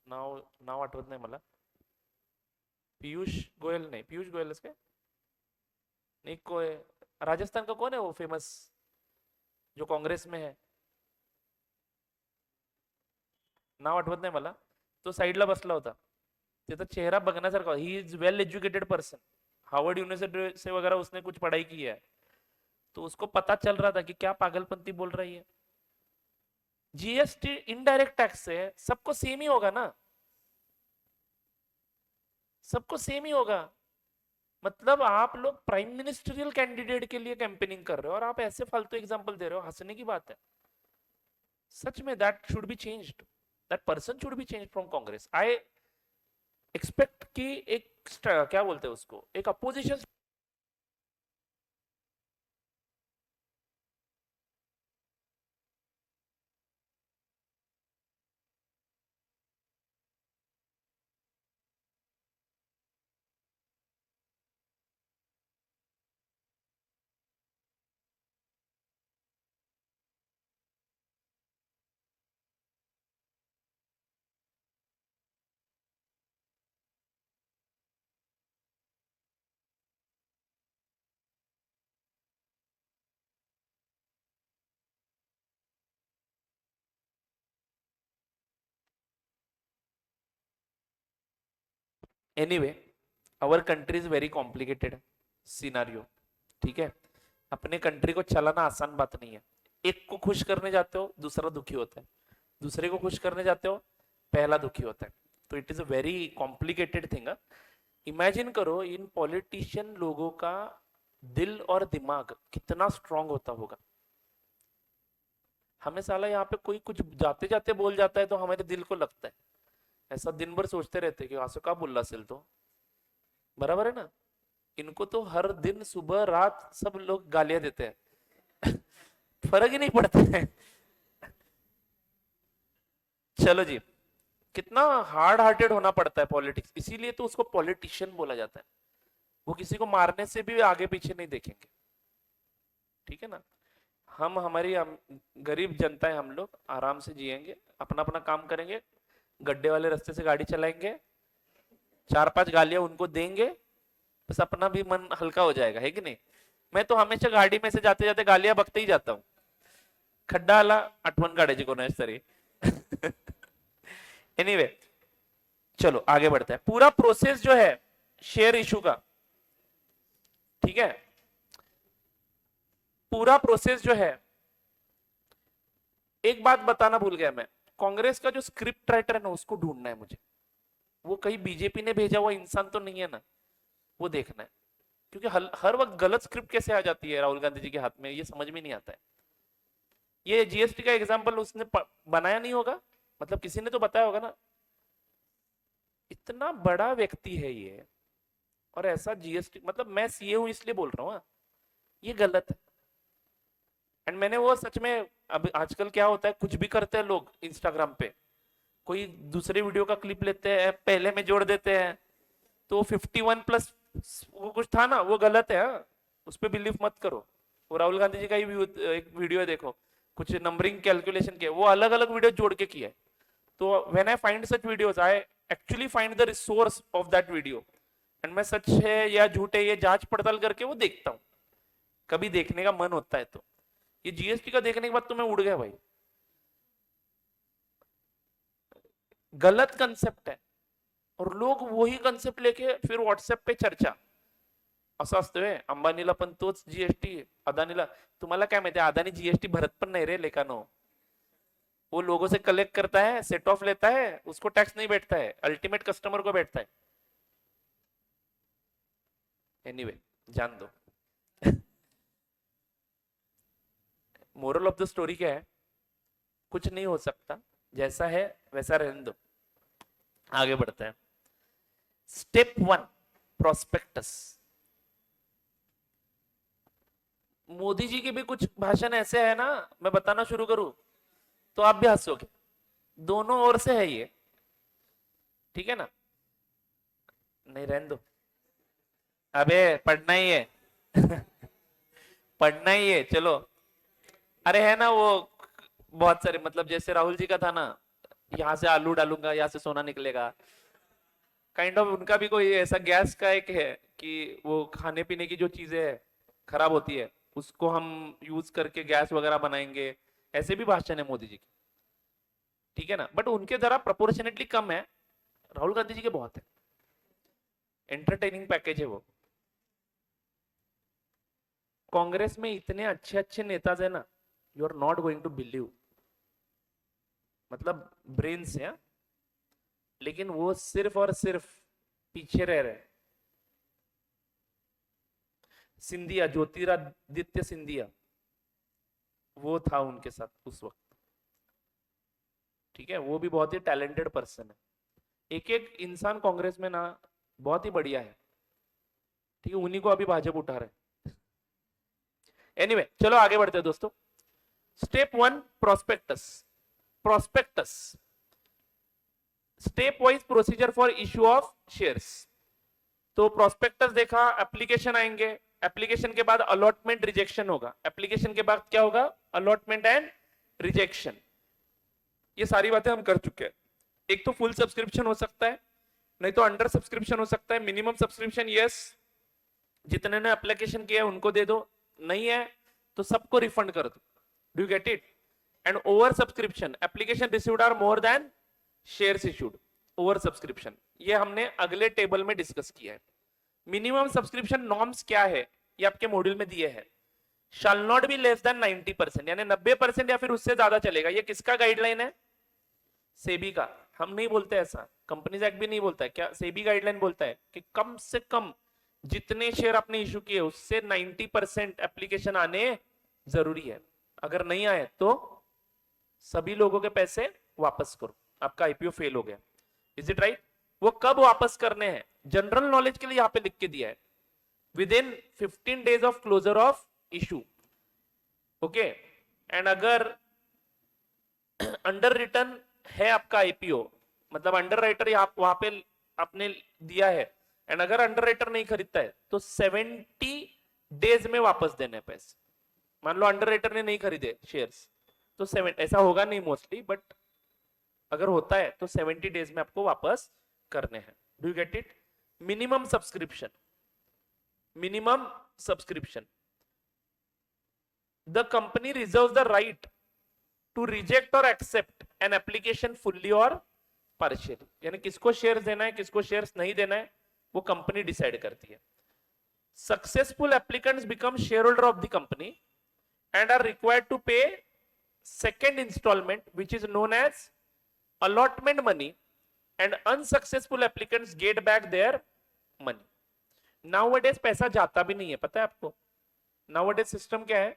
Speaker 1: नाव नाव आठवत नाही मला, पीयूष गोयल नहीं, पीयूष गोयल इसके नहीं, को राजस्थान का कौन है वो फेमस जो कांग्रेस में है, नाव आठवत नाही मला, तो साईडला बसला होता, त्याचा चेहरा बघण्यासारखा, he is well educated person, Harvard university से वगैरह उसने कुछ पढ़ाई की है। तो उसको पता चल रहा था कि क्या पागलपंती बोल रही है। जीएसटी इनडायरेक्ट टैक्स से सबको सेम ही होगा ना, सबको सेम ही होगा। मतलब आप लोग प्राइम मिनिस्टरियल कैंडिडेट के लिए कैंपेनिंग कर रहे हो और आप ऐसे फालतू एग्जांपल दे रहे हो, हंसने की बात है। सच में that should be changed, that person should be changed from Congress. I expect कि एक क्या बोलते हैं उसको, एक opposition. Anyway, our country is very complicated scenario, ठीक है। अपने कंट्री को चलाना आसान बात नहीं है। एक को खुश करने जाते हो दूसरा दुखी होता है, दूसरे को खुश करने जाते हो पहला दुखी होता है। तो it is a very complicated thing. Imagine करो इन पॉलिटिशियन लोगों का दिल और दिमाग कितना स्ट्रांग होता होगा। हमें साला यहाँ पे कोई कुछ जाते जाते बोल जाता है तो हमारे दिल को लगता है, ऐसा दिन भर सोचते रहते हैं कि असं का बोलला असेल तो, बराबर है ना। इनको तो हर दिन सुबह रात सब लोग गालियां देते हैं फर्क ही नहीं पड़ता है। चलो जी, कितना हार्ड हार्टेड होना पड़ता है पॉलिटिक्स, इसीलिए तो उसको पॉलिटिशियन बोला जाता है। वो किसी को मारने से भी आगे पीछे नहीं देखेंगे, ठीक है ना। हम गरीब जनता है, हम लोग आराम से जिएंगे, अपना अपना काम करेंगे, गड्ढे वाले रास्ते से गाड़ी चलाएंगे, चार पांच गालियां उनको देंगे, बस अपना भी मन हल्का हो जाएगा, है कि नहीं। मैं तो हमेशा गाड़ी में से जाते जाते गालियां बकते ही जाता हूँ, खड्डा आला आठवण काढायची कोणाच तरी एनीवे, चलो आगे बढ़ते हैं। पूरा प्रोसेस जो है शेयर इशू का, ठीक है, पूरा प्रोसेस जो है, एक बात बताना भूल गया मैं, कांग्रेस का जो स्क्रिप्ट राइटर है ना उसको ढूंढना है मुझे। वो कहीं बीजेपी ने भेजा हुआ इंसान तो नहीं है ना, वो देखना है। क्योंकि हर वक्त गलत स्क्रिप्ट कैसे आ जाती है राहुल गांधी जी के हाथ में, ये समझ में नहीं आता है। ये जीएसटी का एग्जाम्पल उसने बनाया नहीं होगा, मतलब किसी ने तो बताया होगा ना। इतना बड़ा व्यक्ति है ये, और ऐसा जीएसटी, मतलब मैं सीए हूं इसलिए बोल रहा हूँ, ये गलत है। एंड मैंने वो सच में, अब आजकल क्या होता है, कुछ भी करते हैं लोग इंस्टाग्राम पे, कोई दूसरे वीडियो का क्लिप लेते हैं पहले में जोड़ देते हैं, तो 51+ वो कुछ था ना, वो गलत है, हाँ? उस पर बिलीव मत करो। वो राहुल गांधी जी का ही एक वीडियो देखो, कुछ नंबरिंग कैलकुलेशन के, वो अलग अलग वीडियो जोड़ के किया है। तो when I find such videos, I actually find the resource of that video, and मैं सच है या झूठ है ये जांच पड़ताल करके वो देखता हूँ, कभी देखने का मन होता है तो। ये जीएसटी का देखने के बाद तो मैं उड़ गया भाई, गलत कंसेप्ट है। और लोग वही कंसेप्ट लेके फिर व्हाट्सएप पे चर्चा, असं असतोय अंबानीला पण तोच जीएसटी, अदानीला, तुम्हाला काय माहिती अदानी जीएसटी भरत पण नाही रे लेकानो, वो लोगों से कलेक्ट करता है, सेट ऑफ लेता है, उसको टैक्स नहीं बैठता है, अल्टीमेट कस्टमर को बैठता है। एनीवे, जान दो मोरल ऑफ द स्टोरी क्या है, कुछ नहीं हो सकता, जैसा है वैसा रहने दो। आगे बढ़ते हैं। Step 1, prospectus. मोदी जी के भी कुछ भाषण ऐसे है ना, मैं बताना शुरू करूं तो आप भी हंसोगे, दोनों ओर से है ये, ठीक है ना। नहीं रहने दो, अबे पढ़ना ही है पढ़ना ही है, चलो। अरे है ना वो, बहुत सारे, मतलब जैसे राहुल जी का था ना, यहाँ से आलू डालूंगा यहाँ से सोना निकलेगा, काइंड ऑफ उनका भी कोई ऐसा गैस का एक है कि वो खाने पीने की जो चीजें है खराब होती है, उसको हम यूज करके गैस वगैरह बनाएंगे, ऐसे भी भाषण है मोदी जी की, ठीक है ना। बट उनके जरा प्रोपोर्शनेटली कम है, राहुल गांधी जी के बहुत है, एंटरटेनिंग पैकेज है वो। कांग्रेस में इतने अच्छे अच्छे नेता है ना, you are not going to believe, मतलब ब्रेन से, हाँ? लेकिन वो सिर्फ और सिर्फ पीछे रह रहे। सिंधिया, ज्योतिरादित्य सिंधिया, वो था उनके साथ उस वक्त, ठीक है। वो भी बहुत ही टैलेंटेड पर्सन है। एक एक इंसान कांग्रेस में ना बहुत ही बढ़िया है, ठीक है, उन्हीं को अभी भाजपा उठा रहे। एनीवे चलो आगे बढ़ते हैं दोस्तों। Step 1 prospectus. Prospectus step wise procedure for issue of shares. तो प्रोस्पेक्टस देखा, एप्लीकेशन आएंगे, एप्लीकेशन के बाद अलॉटमेंट रिजेक्शन होगा, एप्लीकेशन के बाद क्या होगा, अलॉटमेंट एंड रिजेक्शन। ये सारी बातें हम कर चुके हैं। एक तो फुल सब्सक्रिप्शन हो सकता है, नहीं तो अंडर सब्सक्रिप्शन हो सकता है। मिनिमम सब्सक्रिप्शन यस, जितने ने एप्लीकेशन किया है उनको दे दो, नहीं है तो सबको रिफंड कर दो। Do you get it? And over subscription, application received are more than shares issued, over subscription, ये हमने अगले टेबल में डिस्कस किया है। मिनिमम सब्सक्रिप्शन नॉर्म्स क्या है ये आपके मॉड्यूल में दिए हैं। Shall not be less than 90%, यानी 90% या फिर उससे ज्यादा चलेगा। ये किसका गाइडलाइन है? सेबी का। हम नहीं बोलते ऐसा, कंपनीज एक्ट भी नहीं बोलता है, क्या सेबी गाइडलाइन बोलता है कि कम से कम जितने शेयर आपने इशू किए उससे 90% एप्लीकेशन आने जरूरी है। अगर नहीं आए तो सभी लोगों के पैसे वापस करो, आपका आईपीओ फेल हो गया। Is it right? वो कब वापस करने हैं, जनरल नॉलेज के लिए यहां पे लिख के दिया है, within 15 days of closure of issue. Okay, and अगर अंडर रिटर्न है आपका आईपीओ, मतलब अंडर राइटर वहां पे आपने दिया है, एंड अगर अंडर राइटर नहीं खरीदता है तो 70 डेज में वापस देने पैसे। मान लो अंडर राइटर ने नहीं खरीदे शेयर्स तो 7, ऐसा होगा नहीं मोस्टली, बट अगर होता है तो 70 डेज में आपको वापस करने हैं। Do you get it? Minimum subscription, minimum subscription, the company reserves the right to reject और एक्सेप्ट एन एप्लीकेशन फुल्ली और पार्शियली, यानी किसको शेयर्स देना है किसको शेयर्स नहीं देना है वो कंपनी डिसाइड करती है। Successful applicants become share holder of the company and are required to pay second installment which is known as allotment money, and unsuccessful applicants get back their money. Nowadays पैसा जाता भी नहीं है, पता है आपको? Nowadays सिस्टम क्या है,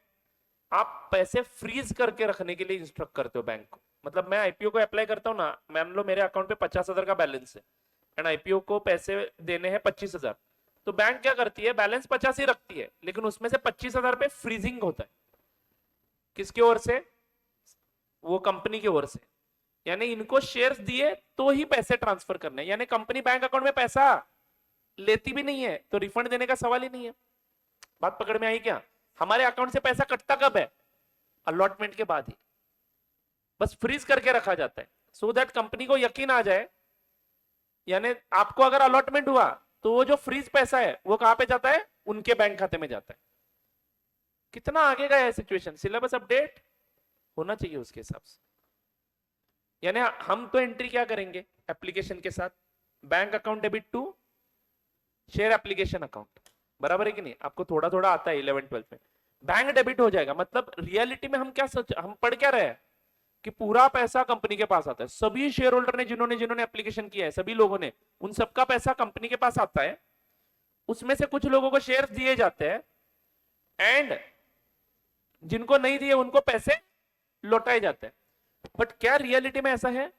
Speaker 1: आप पैसे फ्रीज करके रखने के लिए इंस्ट्रक्ट करते हो बैंक को। मतलब मैं आईपीओ को अप्लाई करता हूं ना, मान लो मेरे अकाउंट पे 50,000 का बैलेंस है एंड आईपीओ को पैसे देने हैं 25,000, तो बैंक क्या करती है, बैलेंस 50 ही रखती है, लेकिन उसमें से 25,000 पे फ्रीजिंग होता है। किसकी ओर से? वो कंपनी की ओर से। यानी इनको शेयर्स दिए तो ही पैसे ट्रांसफर करने, यानी कंपनी बैंक अकाउंट में पैसा लेती भी नहीं है तो रिफंड देने का सवाल ही नहीं है। बात पकड़ में आई क्या? हमारे अकाउंट से पैसा कटता कब है? अलॉटमेंट के बाद ही, बस फ्रीज करके रखा जाता है सो दैट कंपनी को यकीन आ जाए। यानी आपको अगर अलॉटमेंट हुआ तो वो जो फ्रीज पैसा है वो कहां पे जाता है? उनके बैंक खाते में जाता है। कितना आगे गया है सिचुएशन, सिलेबस अपडेट होना चाहिए उसके हिसाब से। यानी हम तो एंट्री क्या करेंगे एप्लीकेशन के साथ, bank account debit to share application account, बराबर है कि नहीं? आपको थोड़ा थोड़ा आता है 11-12 में, बैंक डेबिट हो जाएगा। मतलब रियलिटी में हम क्या हम पढ़ क्या रहे हैं कि पूरा पैसा कंपनी के पास आता है। सभी शेयर होल्डर ने जिन्होंने जिन्होंने एप्लीकेशन किया है, सभी लोगों ने, उन सबका पैसा कंपनी के पास आता है। उसमें से कुछ लोगों को शेयर दिए जाते हैं एंड जिनको नहीं दिए उनको पैसे लौटाए जाते हैं। बट क्या रियलिटी में ऐसा है?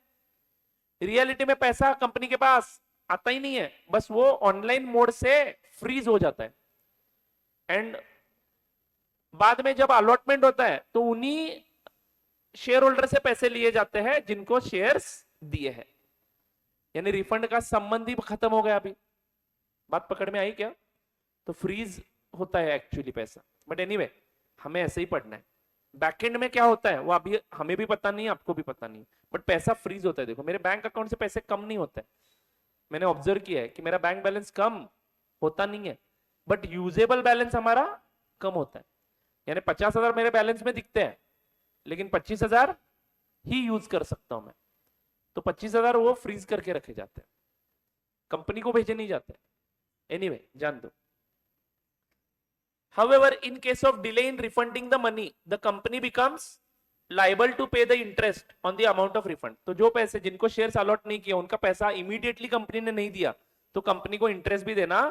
Speaker 1: रियलिटी में पैसा कंपनी के पास आता ही नहीं है, बस वो ऑनलाइन मोड से फ्रीज हो जाता है एंड बाद में जब अलॉटमेंट होता है तो उन्हीं शेयर होल्डर से पैसे लिए जाते हैं जिनको शेयर्स दिए हैं। यानी रिफंड का संबंध ही खत्म हो गया। अभी बात पकड़ में आई क्या? तो फ्रीज होता है एक्चुअली पैसा, बट एनीवे हमें ऐसे ही पढ़ना है। बैकएंड में क्या होता है वो अभी हमें भी पता नहीं, आपको भी पता नहीं, बट पैसा फ्रीज होता है। देखो मेरे बैंक अकाउंट से पैसे कम नहीं होते, मैंने ऑब्जर्व किया है कि मेरा बैंक बैलेंस कम होता नहीं है, बट यूजेबल बैलेंस हमारा कम होता है। यानी 50,000 मेरे बैलेंस में दिखते हैं लेकिन 25,000 ही यूज कर सकता हूं मैं, तो 25,000 वो फ्रीज करके रखे जाते हैं, कंपनी को भेजे नहीं जाते। एनीवे जान दो। However, in case of delay in refunding the money, the company becomes liable to pay the interest on the amount of refund. तो जो पैसे जिनको शेयर्स अलॉट नहीं किया उनका पैसा इमीडिएटली कंपनी ने नहीं दिया तो कंपनी को इंटरेस्ट भी देना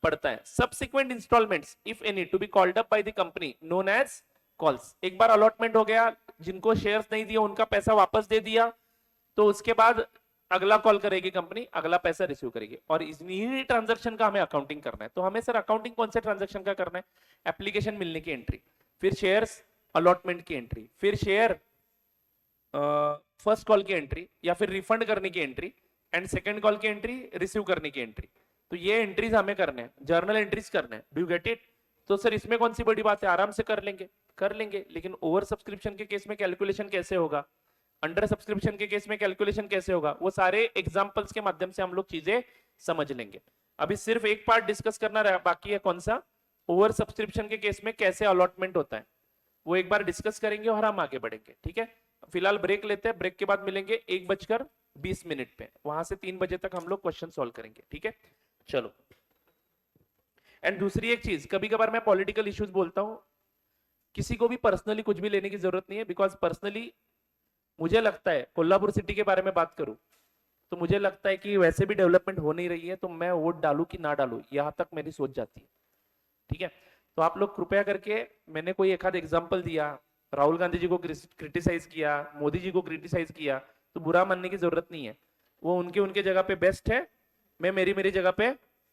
Speaker 1: पड़ता है। Subsequent installments, if any, to be called up by the company, known as calls. एक बार अलॉटमेंट हो गया, जिनको शेयर्स नहीं दिया उनका पैसा वापस दे दिया, तो उसके बाद अगला कॉल करेगी कंपनी, अगला पैसा रिसीव करेगी, और इन्हीं ट्रांजैक्शन का हमें अकाउंटिंग करना है। तो हमें सर अकाउंटिंग कौन से ट्रांजैक्शन का करना है? एप्लीकेशन मिलने की एंट्री, फिर शेयर्स अलॉटमेंट की एंट्री, फिर शेयर फर्स्ट कॉल की एंट्री, या फिर रिफंड करने की एंट्री, एंड सेकंड कॉल की एंट्री, रिसीव करने की एंट्री। तो ये एंट्रीज हमें करने हैं, जर्नल एंट्रीज करने हैं। Do you get it? तो सर इसमें कौन सी बड़ी बात है, आराम से कर लेंगे, कर लेंगे। लेकिन ओवर सब्सक्रिप्शन के केस में कैलकुलेशन कैसे होगा, अंडर सब्सक्रिप्शन के केस में कैलकुलेशन कैसे होगा, वो सारे एग्जांपल्स के माध्यम से हम लोग चीजें समझ लेंगे। अभी सिर्फ एक पार्ट डिस्कस करना बाकी है, कौन सा? ओवर सब्सक्रिप्शन के केस में कैसे अलॉटमेंट होता है, वो एक बार डिस्कस करेंगे और हम आगे बढ़ेंगे। ठीक है, फिलहाल ब्रेक लेते हैं, ब्रेक के बाद मिलेंगे 1:20 पे, वहां से 3 बजे तक हम लोग क्वेश्चन सॉल्व करेंगे। ठीक है, चलो। एंड दूसरी एक चीज, कभी कभार मैं पॉलिटिकल इश्यूज बोलता हूं, किसी को भी पर्सनली कुछ भी लेने की जरूरत नहीं है, बिकॉज पर्सनली मुझे लगता है, कोल्हापुर सिटी के बारे में बात करूं तो मुझे लगता है कि वैसे भी डेवलपमेंट हो नहीं रही है, तो मैं वोट डालूं कि ना डालूं, यहां तक मेरी सोच जाती है। ठीक है, तो आप लोग कृपया करके, मैंने कोई एक आध एग्जाम्पल दिया, राहुल गांधी जी को क्रिटिसाइज किया, मोदी जी को क्रिटिसाइज किया, तो बुरा मानने की जरूरत नहीं है। वो उनके उनके जगह पे बेस्ट है, मैं मेरी मेरी जगह पे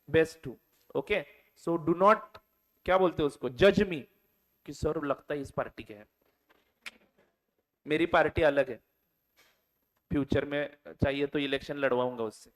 Speaker 1: बेस्ट हूं। ओके, सो डू नॉट, क्या बोलते हैं उसको, जज मी कि सर लगता है इस पार्टी के है, मेरी पार्टी अलग है, फ्यूचर में चाहिए तो इलेक्शन लड़वाऊंगा उससे।